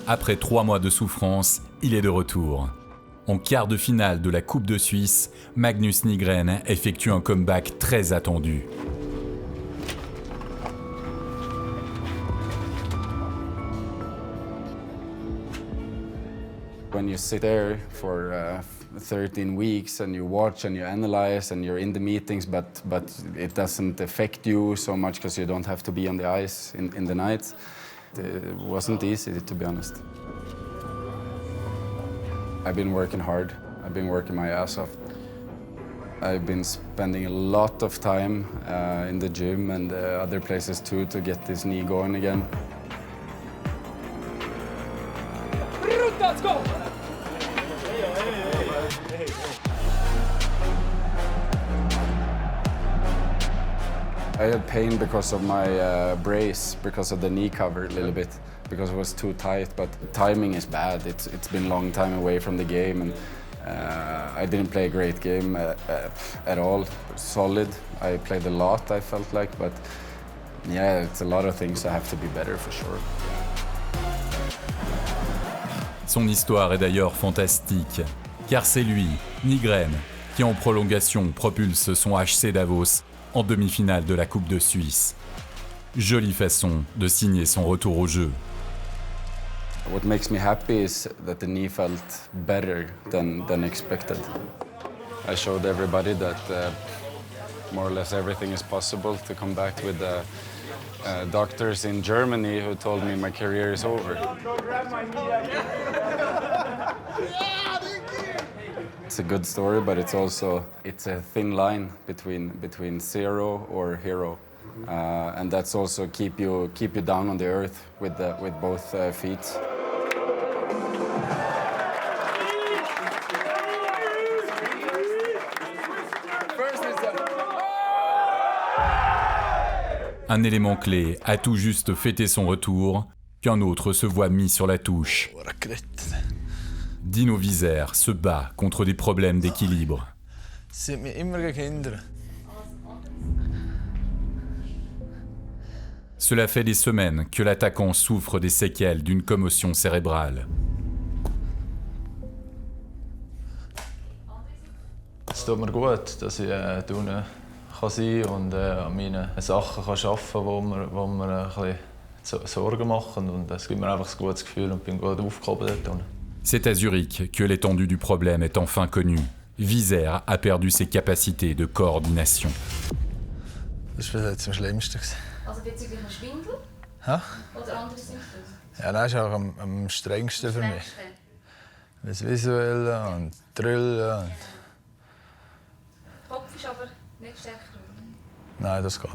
Après 3 mois de souffrance, il est de retour. En quart de finale de la Coupe de Suisse, Magnus Nygren effectue un comeback très attendu. When you sit there for 13 weeks and you watch and you analyze and you're in the meetings, but it doesn't affect you so much because you don't have to be on the ice in the night. It wasn't easy, to be honest. I've been working hard. I've been working my ass off. I've been spending a lot of time in the gym and other places too to get this knee going again. Let's go! I had pain because of my brace, because of the knee cover a little bit, because it was too tight, but the timing is bad. It's been a long time away from the game, and I didn't play a great game at all. Solid. I played a lot, I felt like, but yeah, it's a lot of things that have to be better for sure. Son histoire est d'ailleurs fantastique, car c'est lui, Nygren, qui en prolongation propulse son HC Davos en demi-finale de la Coupe de Suisse. Jolie façon de signer son retour au jeu. What makes me happy is that the knee felt better than expected. I showed everybody that more or less everything is possible to come back with doctors in Germany who told me my career is over. It's a good story, but it's a thin line between zero or hero, and that's also keep you down on the earth with both feet. Un élément clé a tout juste fêté son retour, qu'un autre se voit mis sur la touche. Dino Wieser se bat contre des problèmes d'équilibre. Cela fait des semaines que l'attaquant souffre des séquelles d'une commotion cérébrale. Es tut mir gut, dass ich unten sein kann und an meinen Sachen arbeiten kann, wo mir ein bisschen Sorgen machen. Und es gibt mir einfach ein gutes Gefühl und bin gut aufgehoben dort unten. C'est à Zurich que l'étendue du problème est enfin connue. Wieser a perdu ses capacités de coordination. Das war jetzt am schlimmsten. Also bezüglich dem Schwindel? Hä? Oder andere Symptome? Ja, das ist auch am strengsten für mich. Das Visuelle und Drüllen. Und Kopf ist aber nicht stärker. Nein, das geht.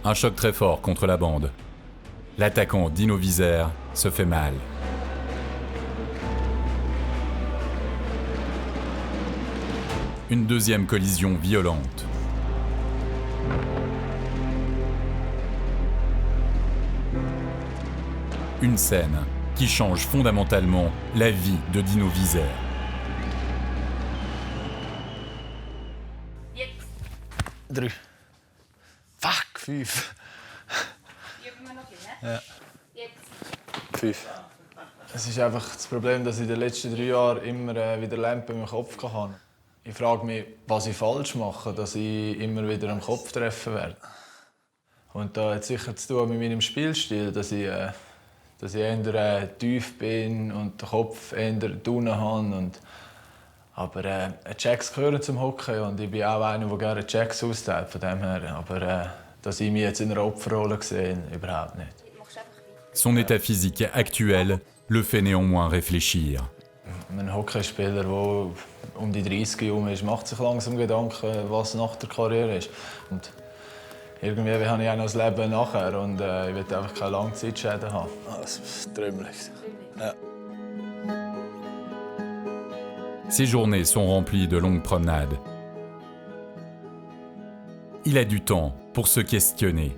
Un choc très fort contre la bande. L'attaquant Dino Wieser se fait mal. Une deuxième collision violente. Une scène qui change fondamentalement la vie de Dino Wieser. Drei. Fuck, 5. Ja. 5. Es ist einfach das Problem, dass ich in den letzten 3 Jahren immer wieder Lampen im Kopf hatte. Ich frage mich, was ich falsch mache, dass ich immer wieder am Kopf treffen werde. Und da hat es sicher zu tun mit meinem Spielstil, dass ich eher tief bin und den Kopf eher unten habe. Aber Jacks gehören zum Hockey und ich bin auch einer, der gerne Jacks austeilt, von dem her. Aber dass ich mich jetzt in einer Opferrolle sehe, überhaupt nicht. Son état physique actuel le fait néanmoins réfléchir. Ein Hockeyspieler, der um die 30 herum ist, macht sich langsam Gedanken, was nach der Karriere ist. Und irgendwie habe ich auch noch das Leben nachher und ich will einfach keine Langzeitschäden haben. Das ist träumlich. Ja. Ses journées sont remplies de longues promenades. Il a du temps pour se questionner.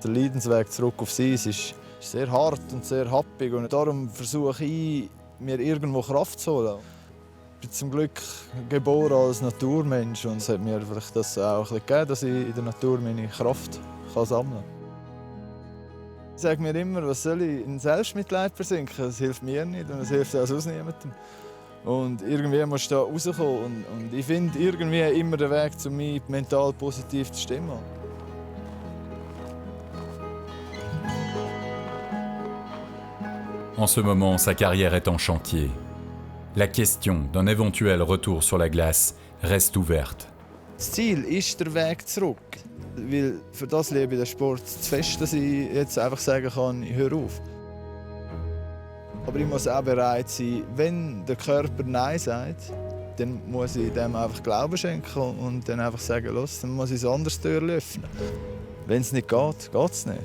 Der Leidensweg zurück auf See ist sehr hart und sehr happig und darum versuche ich, mir irgendwo Kraft zu holen. Ich bin zum Glück geboren als Naturmensch und es hat mir vielleicht das auch ein bisschen gegeben, dass ich in der Natur meine Kraft sammeln kann. Ich sage mir immer, was soll ich in Selbstmitleid versinken? Das hilft mir nicht und es hilft auch sonst niemandem. Und irgendwie musst du da rauskommen. Und ich finde irgendwie immer den Weg, um mich mental positiv zu stimmen. En ce moment, sa carrière est en chantier. La question d'un éventuel retour sur la glace reste ouverte. Das Ziel ist der Weg zurück. Weil für das liebe ich den Sport zu fest, dass ich jetzt einfach sagen kann, ich höre auf. Aber ich muss auch bereit sein, wenn der Körper Nein sagt, dann muss ich dem einfach Glauben schenken und dann einfach sagen, los, dann muss ich ein anderes Tür öffnen. Wenn es nicht geht, geht es nicht.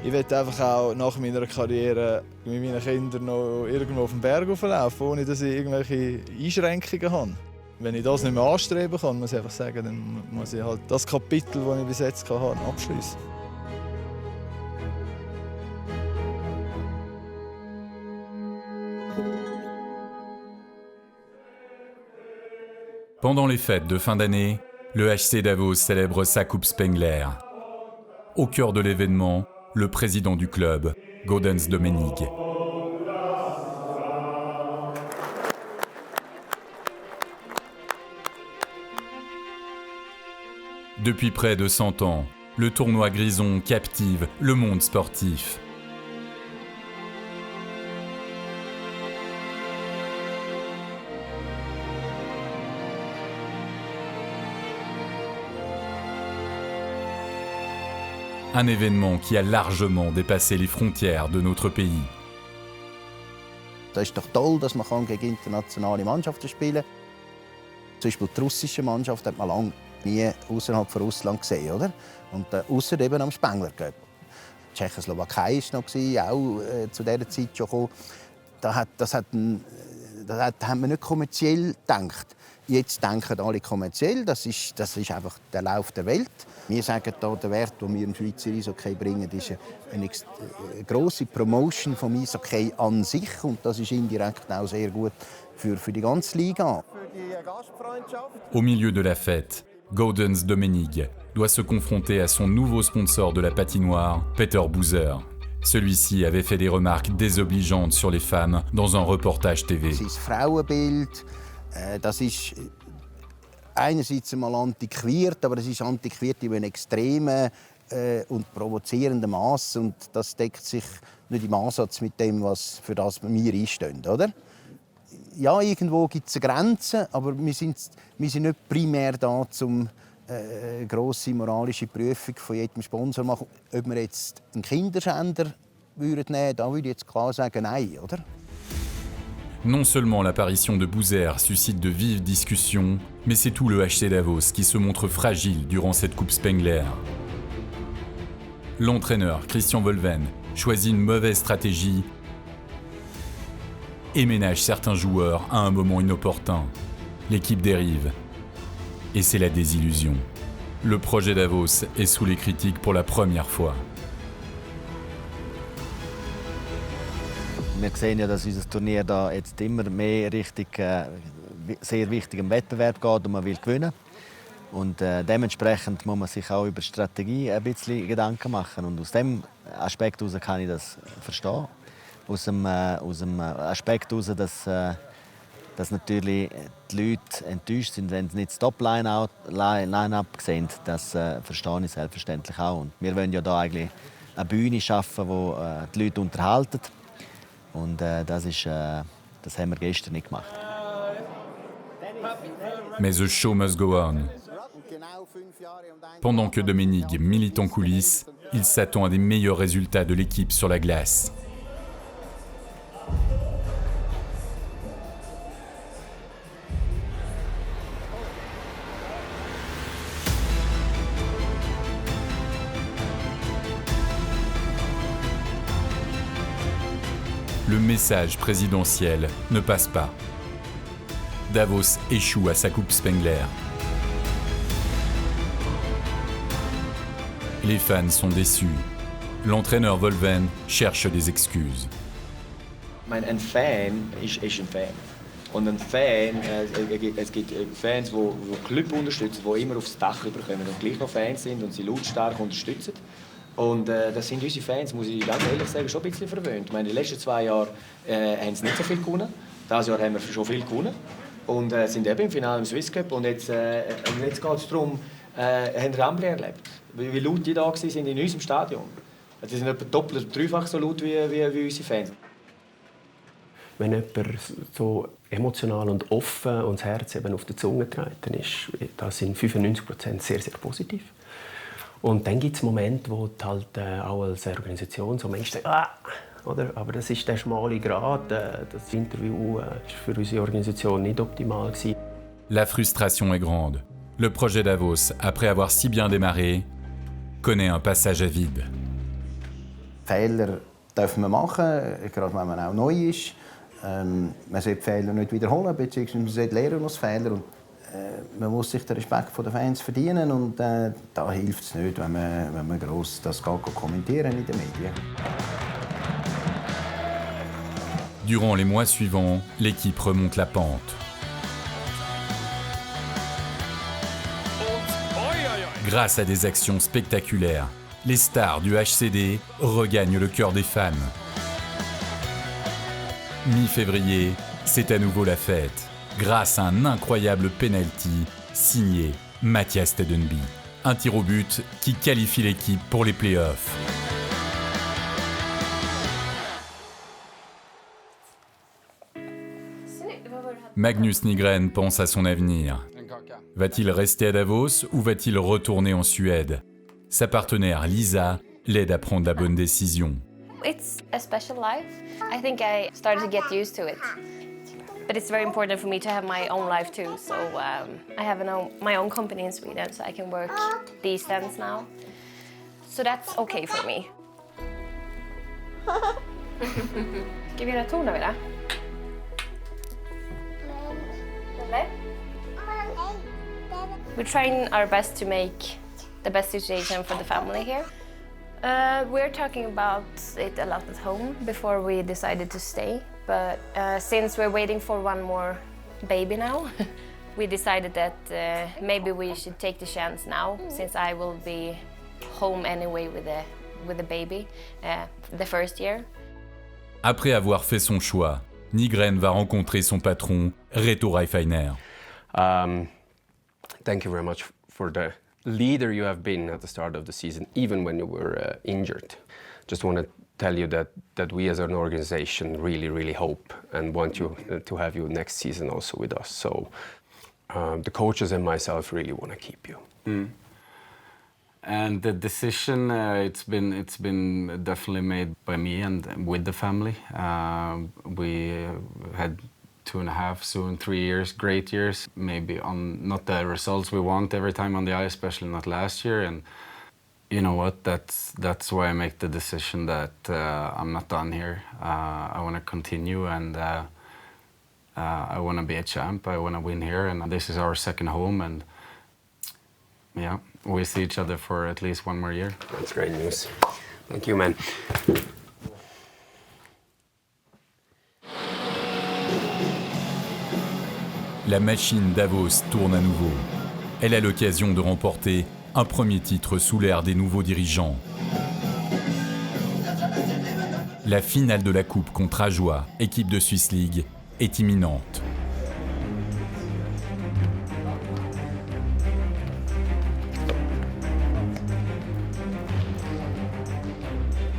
Ich will einfach auch nach meiner Karriere mit meinen Kindern noch irgendwo auf den Berg hochlaufen, ohne dass ich irgendwelche Einschränkungen habe. Wenn ich das nicht mehr anstreben kann, muss ich einfach sagen, dann muss ich halt das Kapitel, das ich bis jetzt hatte, abschließen. Pendant les fêtes de fin d'année, le HC Davos célèbre sa Coupe Spengler. Au cœur de l'événement, le président du club, Gaudens Domenig. Depuis près de 100 ans, le tournoi Grison captive le monde sportif. Un événement qui a largement dépassé les frontières de notre pays. Das ist doch toll, dass man gegen internationale Mannschaften spielen kann. Zum Beispiel die russische Mannschaft hat man lange nie außerhalb von Russland gesehen, oder? Und ausser eben am Spengler Cup. Die Tschechoslowakei war noch, auch zu dieser Zeit schon gekommen. Das hat man nicht kommerziell gedacht. Jetzt denken alle kommerziell, das ist einfach der Lauf der Welt. Wir sagen hier, der Wert, den wir im Schweizer Eishockey bringen, ist eine grosse Promotion vom Eishockey an sich. Und das ist indirekt auch sehr gut für die ganze Liga. Au milieu de la fête, Gaudens Domenig doit se confronter à son nouveau sponsor de la patinoire, Peter Boozer. Celui-ci avait fait des remarques désobligeantes sur les femmes dans un reportage TV. Sein Frauenbild, das ist einerseits einmal antiquiert, aber es ist antiquiert in einem extremen und provozierenden Maß, und das deckt sich nicht im Ansatz mit dem, für das wir einstehen, oder? Ja, irgendwo gibt es Grenzen, aber wir sind nicht primär da, um eine grosse moralische Prüfung von jedem Sponsor zu machen. Ob wir jetzt einen Kinderschänder nehmen würden, da würde ich jetzt klar sagen, nein, oder? Non seulement l'apparition de Boozer suscite de vives discussions, mais c'est tout le HC Davos qui se montre fragile durant cette Coupe Spengler. L'entraîneur Christian Wulven choisit une mauvaise stratégie et ménage certains joueurs à un moment inopportun. L'équipe dérive. Et c'est la désillusion. Le projet Davos est sous les critiques pour la première fois. Wir sehen ja, dass unser Turnier da jetzt immer mehr Richtung sehr wichtigem Wettbewerb geht und man will gewinnen. Und dementsprechend muss man sich auch über die Strategie ein bisschen Gedanken machen. Und aus dem Aspekt heraus kann ich das verstehen. Aus dem Aspekt heraus, dass natürlich die Leute enttäuscht sind, wenn sie nicht das Top-Line-Up sehen. Das verstehe ich selbstverständlich auch. Und wir wollen ja da eigentlich eine Bühne schaffen, wo die Leute unterhalten. Und das haben wir gestern nicht gemacht. Mais the show must go on. Pendant que Domenig milite en coulisses, il s'attend à des meilleurs résultats de l'équipe sur la glace. Le message présidentiel ne passe pas. Davos échoue à sa Coupe Spengler. Les fans sont déçus. L'entraîneur Wulven cherche des excuses. Ein Fan ist ein Fan. Und ein Fan, es gibt Fans, die Club unterstützen, die immer aufs Dach überkommen und gleich noch Fans sind und sie lautstark unterstützen. Und das sind unsere Fans, muss ich ganz ehrlich sagen, schon ein bisschen verwöhnt. Ich meine, in den letzten 2 Jahren haben sie nicht so viel gewonnen. Dieses Jahr haben wir schon viel gewonnen. Und sind eben im Finale im Swiss Cup. Und jetzt geht es darum, haben Rambli erlebt. Wie laut die da waren in unserem Stadion. Die sind etwa doppelt oder dreifach so laut wie unsere Fans. Wenn jemand so emotional und offen und das Herz eben auf der Zunge trägt, dann ist das sind 95% sehr, sehr positiv. Und dann gibt es Momente, wo du halt auch als Organisation so Menschen sagen, oder? Aber das ist der schmale Grat. Das Interview war für unsere Organisation nicht optimal gewesen. La frustration est grande. Le projet Davos, après avoir si bien démarré, connaît un passage à vide. Fehler dürfen wir machen, gerade wenn man auch neu ist. Man sollte die Fehler nicht wiederholen, beziehungsweise man sollte lernen aus Fehlern. Und, man muss sich den Respekt der Fans verdienen und da hilft es nicht, wenn man gross das kommentieren in den Medien. Durant les mois suivants, l'équipe remonte la pente. Grâce à des actions spectaculaires, les stars du HCD regagnent le cœur des fans. Mi-février, c'est à nouveau la fête, grâce à un incroyable penalty signé Mathias Tedenby. Un tir au but qui qualifie l'équipe pour les playoffs. Magnus Nygren pense à son avenir. Va-t-il rester à Davos ou va-t-il retourner en Suède? Sa partenaire Lisa l'aide à prendre la bonne décision. It's a special life. I think I started to get used to it. But it's very important for me to have my own life too. So I have my own company in Sweden, so I can work these stands now. So that's okay for me. Ska vi göra ton över det? We're trying our best to make the best situation for the family here. We're talking about it a lot at home before we decided to stay. But since we're waiting for one more baby now, we decided that maybe we should take the chance now, since I will be home anyway with the baby the first year. Après avoir fait son choix, Nygren va rencontrer son patron, Reto Reifeiner. Thank you very much for the leader you have been at the start of the season, even when you were injured. Just want to tell you that we as an organization really hope and want you to have you next season also with us. So the coaches and myself really want to keep you. Mm. And the decision, it's been definitely made by me and with the family. We had 2.5, soon 3 years, great years. Maybe on not the results we want every time on the ice, especially not last year. And you know what? That's why I make the decision that I'm not done here. I want to continue, and I want to be a champ. I want to win here, and this is our second home. And yeah, we see each other for at least 1 more year. That's great news. Thank you, man. La machine Davos tourne à nouveau. Elle a l'occasion de remporter un premier titre sous l'ère des nouveaux dirigeants. La finale de la Coupe contre Ajoie, équipe de Swiss League, est imminente.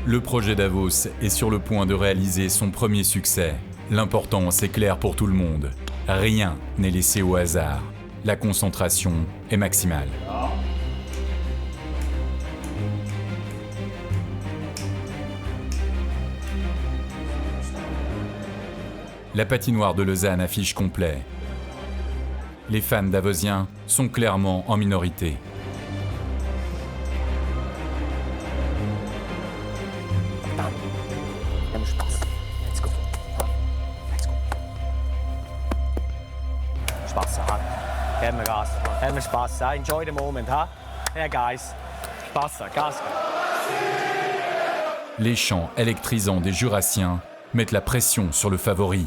Le projet Davos est sur le point de réaliser son premier succès. L'important, c'est clair pour tout le monde. Rien n'est laissé au hasard. La concentration est maximale. La patinoire de Lausanne affiche complet. Les fans davosiens sont clairement en minorité. Spaß haben. Geben wir Gas. Haben wir Spaß. Enjoy the moment, huh? Yeah, guys. Spaß, Gas. Les chants électrisants des Jurassiens mettent la pression sur le favori.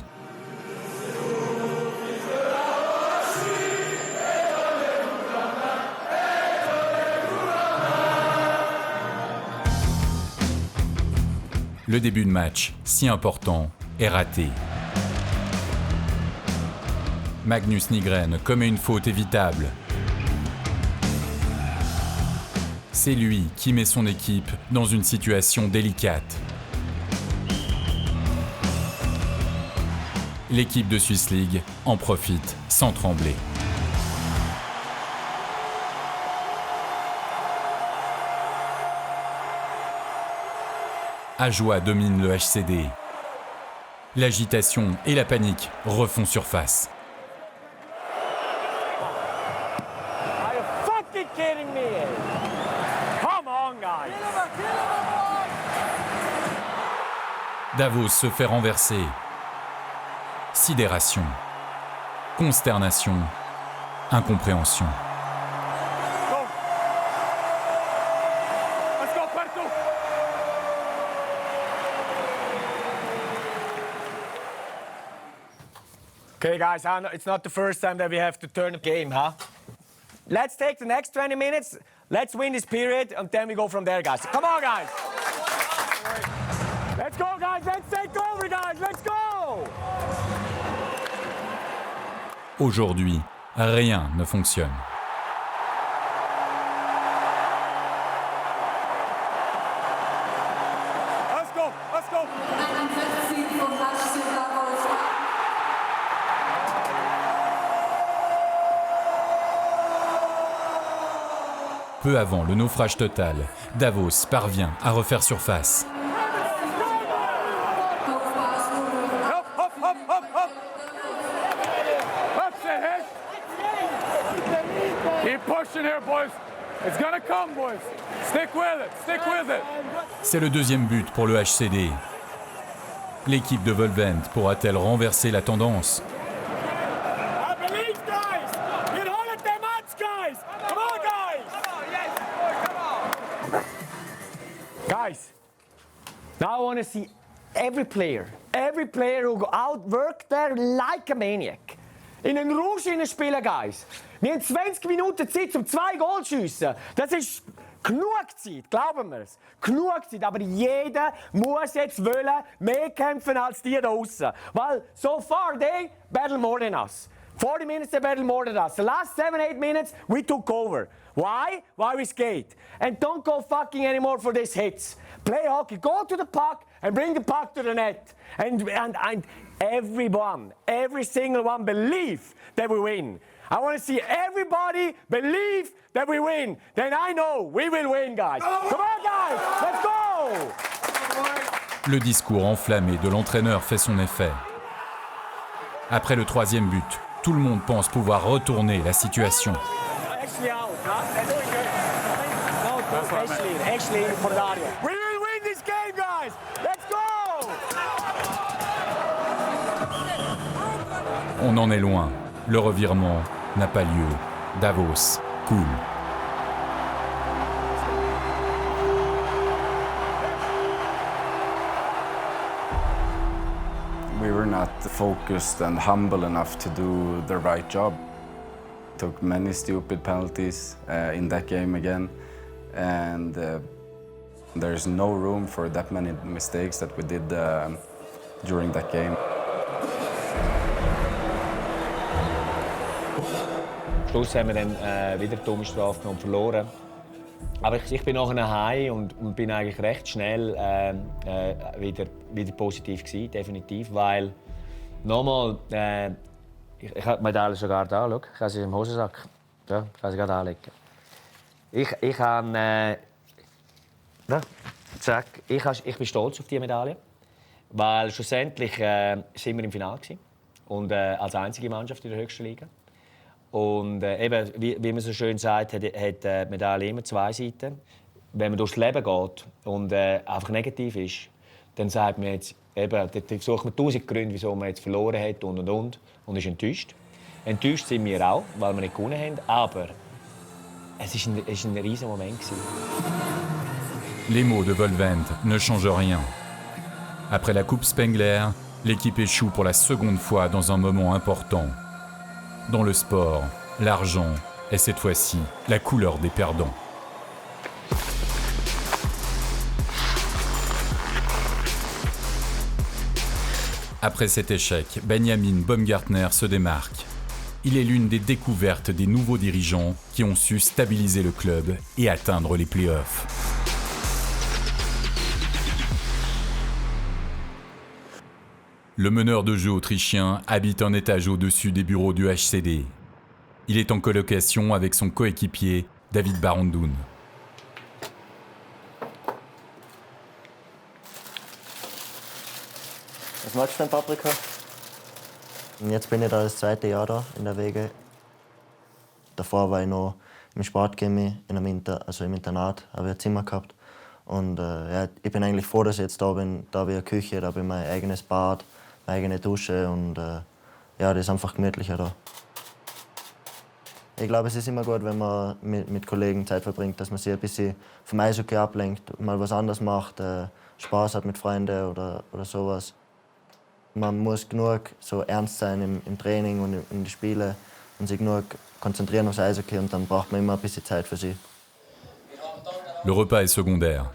Le début de match, si important, est raté. Magnus Nygren commet une faute évitable. C'est lui qui met son équipe dans une situation délicate. L'équipe de Swiss League en profite sans trembler. Ajoie domine le HCD. L'agitation et la panique refont surface. Are you fucking kidding me? Come on, guys. Davos se fait renverser. Sidération. Consternation. Incompréhension. Let's go, Puerto. Okay, guys, I know it's not the first time that we have to turn the game, huh? Let's take the next 20 minutes. Let's win this period, and then we go from there, guys. Come on, guys. Let's go, guys. Let's take over, guys. Let's go. Aujourd'hui, rien ne fonctionne. Let's go. Let's go. Peu avant le naufrage total, Davos parvient à refaire surface. Up, up, up, up, up. That's it, Hish. Keep pushing here, boys. It's gonna come, boys. Stick with it. Stick with it. C'est le deuxième but pour le HCD. L'équipe de Volvent pourra-t-elle renverser la tendance? I believe, guys. You hold it them hands, guys. Come on, guys. Guys, now I want to see every player who go out, work there like a maniac. In einen Rausch spielen, guys. Wir haben 20 Minuten Zeit, um 2 Goal zu schiessen. Das ist genug Zeit, glauben wir es. Genug Zeit, aber jeder muss jetzt wollen mehr kämpfen als die da draussen. Weil so far they battle more than us. 40 minutes they battle more than us. The last 7-8 minutes we took over. Why? Why we skate. And don't go fucking anymore for these hits. Play hockey. Go to the puck and bring the puck to the net. And everyone, every single one believe that we win. I want to see everybody believe that we win. Then I know we will win, guys. Come on, guys. Let's go. Le discours enflammé de l'entraîneur fait son effet. Après le troisième but, tout le monde pense pouvoir retourner la situation. Actually out, huh? They're doing good. No, actually, for Dario. We will win this game, guys. Let's go. On en est loin. Le revirement n'a pas lieu. Davos coule. We were not focused and humble enough to do the right job. Took many stupid penalties in that game again, and there's no room for that many mistakes that we did during that game. Am Schluss haben wir dann wieder die dumme Strafe genommen und verloren. Aber ich bin nachher heim und bin eigentlich recht schnell wieder positiv gewesen, definitiv, weil nochmal, ich habe die Medaille sogar da, schau, ich habe sie im Hosensack, ja, ich kann sie gerade anlegen. Ich habe, zack, ich bin stolz auf diese Medaille, weil schlussendlich sind wir im Finale gewesen und als einzige Mannschaft in der höchsten Liga. Und eben, wie man so schön sagt, hat die Medaille immer 2 Seiten. Wenn man durchs Leben geht und einfach negativ ist, dann sagt man jetzt, eben, dann sucht man 1000 Gründe, wieso man jetzt verloren hat und ist enttäuscht. Enttäuscht sind wir auch, weil wir nicht gewonnen haben, aber es war ein riesiger Moment. Les mots de Volvent ne changent rien. Après la Coupe Spengler, l'équipe échoue pour la seconde fois dans un moment important. Dans le sport, l'argent est cette fois-ci la couleur des perdants. Après cet échec, Benjamin Baumgartner se démarque. Il est l'une des découvertes des nouveaux dirigeants qui ont su stabiliser le club et atteindre les playoffs. Le meneur de jeu autrichien habite un étage au-dessus des bureaux du HCD. Il est en colocation avec son coéquipier David Barondoun. Was magst du denn, Paprika? Und jetzt bin ich da das 2. Jahr da in der WG. Davor war ich noch im Sportchemie im Internat, habe ich ein Zimmer gehabt. Und ja, ich bin eigentlich froh, dass ich jetzt da bin. Da habe ich eine Küche, da habe ich mein eigenes Bad, meine eigene Dusche und ja, das ist einfach gemütlicher da. Ich glaube, es ist immer gut, wenn man mit Kollegen Zeit verbringt, dass man sich ein bisschen vom Eishockey ablenkt, mal was anderes macht, Spaß hat mit Freunden oder sowas. Man muss genug so ernst sein im Training und in den Spielen und sich genug konzentrieren aufs Eishockey und dann braucht man immer ein bisschen Zeit für sich. Le repas est secondaire.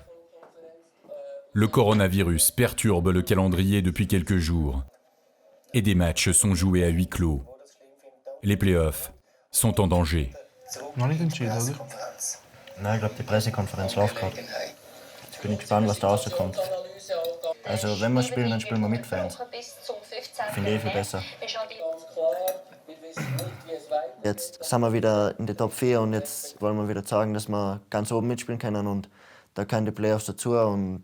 Le coronavirus perturbe le calendrier depuis quelques jours et des matchs sont joués à huis clos. Les playoffs sont en danger. Noch nicht entschieden, oder? Nein, ich glaube, die Pressekonferenz läuft gerade. Jetzt bin ich gespannt, was da rauskommt. Also, wenn wir spielen, dann spielen wir mit Fans. Finde ich viel besser. Jetzt sind wir wieder in der Top 4 und jetzt wollen wir wieder zeigen, dass wir ganz oben mitspielen können und da können die Playoffs dazu und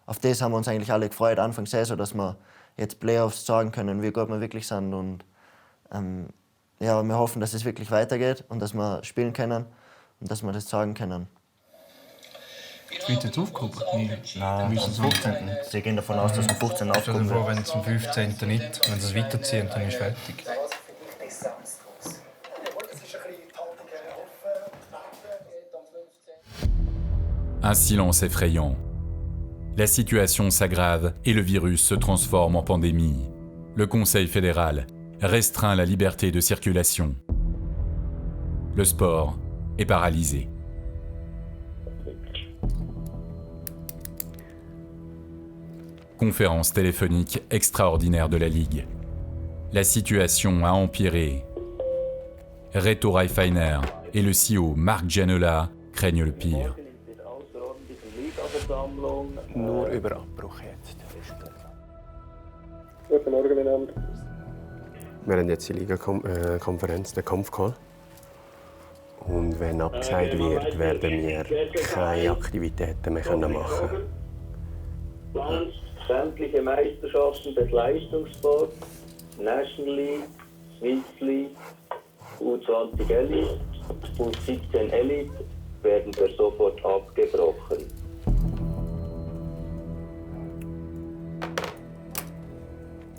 auf das haben wir uns eigentlich alle gefreut, Anfang der Saison, dass wir jetzt Playoffs zeigen können, wie gut wir wirklich sind und ja, wir hoffen, dass es wirklich weitergeht und dass wir spielen können und dass wir das zeigen können. Spielt jetzt aufgehoben? Nein, am 15. Sie gehen davon aus, dass am 15. aufgehoben wird. Wenn es am 15. nicht, wenn sie es weiterziehen, dann ist es fertig. Un silence effrayant. La situation s'aggrave et le virus se transforme en pandémie. Le Conseil fédéral restreint la liberté de circulation. Le sport est paralysé. Conférence téléphonique extraordinaire de la Ligue. La situation a empiré. Reto Reifeiner et le CEO Marc Gianola craignent le pire. Nur über Abbruch jetzt. Guten Morgen miteinander. Wir haben jetzt die Liga-Konferenz, den Kampfcall. Und wenn abgesagt wird, werden wir keine Aktivitäten mehr machen können. Sämtliche Meisterschaften des Leistungssports, National League, Swiss League, U20 Elite und 17 Elite werden per sofort abgebrochen.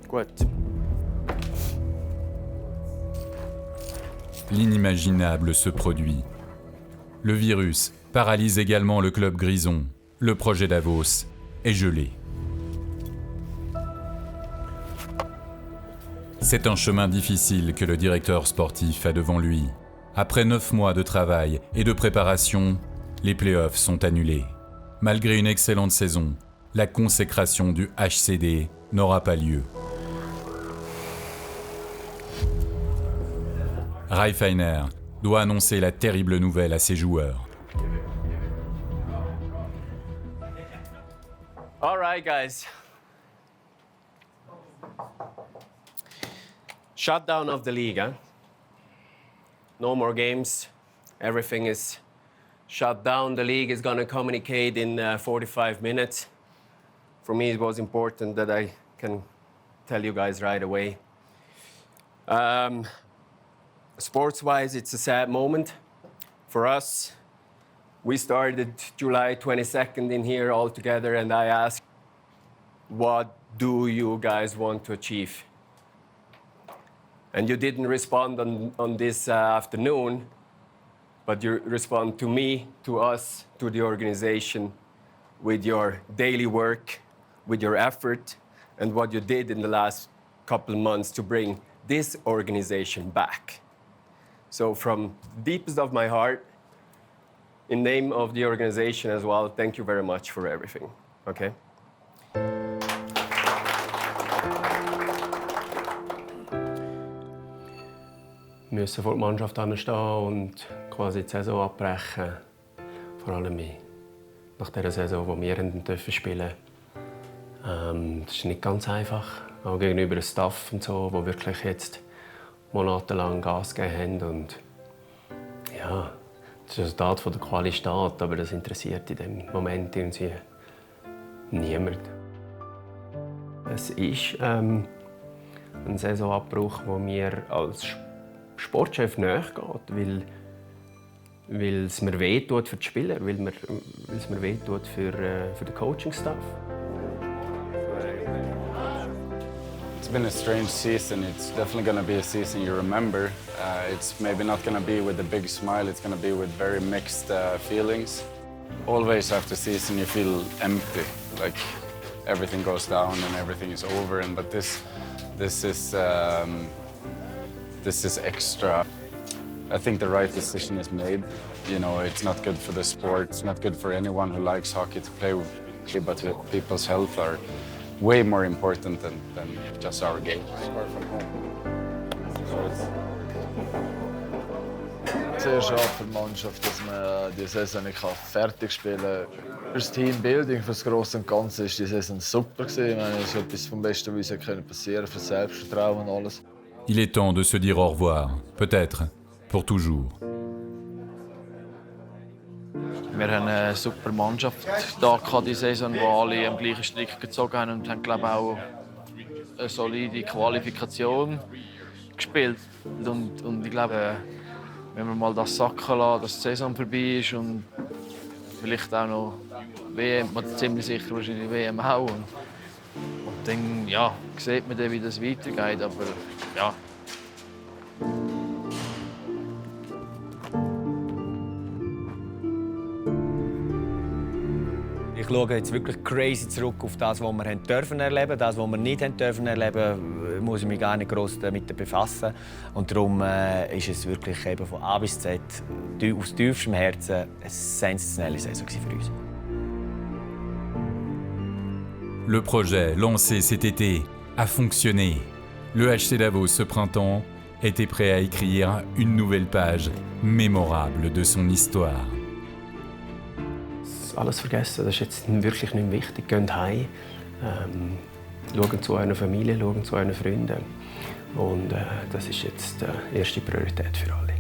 Gut. L'inimaginable se produit. Le virus paralyse également le club grison. Le projet Davos est gelé. C'est un chemin difficile que le directeur sportif a devant lui. Après 9 mois de travail et de préparation, les playoffs sont annulés. Malgré une excellente saison, la consécration du HCD n'aura pas lieu. Reifeiner doit annoncer la terrible nouvelle à ses joueurs. All right, guys. Shutdown of the league, huh? No more games. Everything is shut down. The league is going to communicate in 45 minutes. For me, it was important that I can tell you guys right away. Sports-wise, it's a sad moment for us. We started July 22nd in here all together, and I asked, what do you guys want to achieve? And you didn't respond on this afternoon, but you respond to me, to us, to the organization with your daily work, with your effort, and what you did in the last couple of months to bring this organization back. So from the deepest of my heart, in name of the organization as well, thank you very much for everything, okay? müssen vor der Mannschaft stehen und quasi die Saison abbrechen. Vor allem nach dieser Saison, die wir spielen durften. Das ist nicht ganz einfach. Auch gegenüber dem Staff und so, die wirklich jetzt monatelang Gas gegeben haben. Und ja, das Resultat von der Quali steht, aber das interessiert in dem Moment irgendwie niemand. Es ist ein Saisonabbruch, der mir als Sportchef nachgeht, weil es mir wehtut für die Spieler, weil es mir wehtut für den Coaching-Staff. It's been a strange season. It's definitely going to be a season you remember. It's maybe not going to be with a big smile. It's going to be with very mixed feelings. Always after season you feel empty, like everything goes down and everything is over. But this is extra. I think the right decision is made. You know, it's not good for the sport. It's not good for anyone who likes hockey to play with, but people's health are way more important than just our game. Sehr schade für die Mannschaft, dass man die Saison nicht fertig spielen kann. Für das Teambuilding, für das Grosse und Ganze, war die Saison super. Ich meine, es ist etwas vom Besten, was uns passieren konnte, für das Selbstvertrauen und alles. Il est temps de se dire au revoir, peut-être pour toujours. Wir haben eine super Mannschaft da diese Saison, wo alle am gleichen Strick gezogen haben und haben, glaube ich, auch eine solide Qualifikation gespielt. Und ich glaube, wenn wir mal das sacken lassen, dass die Saison vorbei ist und vielleicht auch noch WM, ziemlich sicher wahrscheinlich WM auch. Und dann ja, sieht man dann, wie das weitergeht. Aber ja. Ich schaue jetzt wirklich crazy zurück auf das, was wir dürfen erleben. Das, was wir nicht dürfen erleben, muss ich mich gar nicht groß damit befassen. Und darum ist es wirklich eben von A bis Z aus tiefstem Herzen eine sensationelle Saison für uns. Le projet lancé cet été a fonctionné. Le HC Davos ce printemps était prêt à écrire une nouvelle page mémorable de son histoire. Alles vergessen, das ist jetzt wirklich nicht wichtig. Geht heim, schauen zu eurer Familie, schauen zu euren Freunden. Und das ist jetzt die erste Priorität für alle.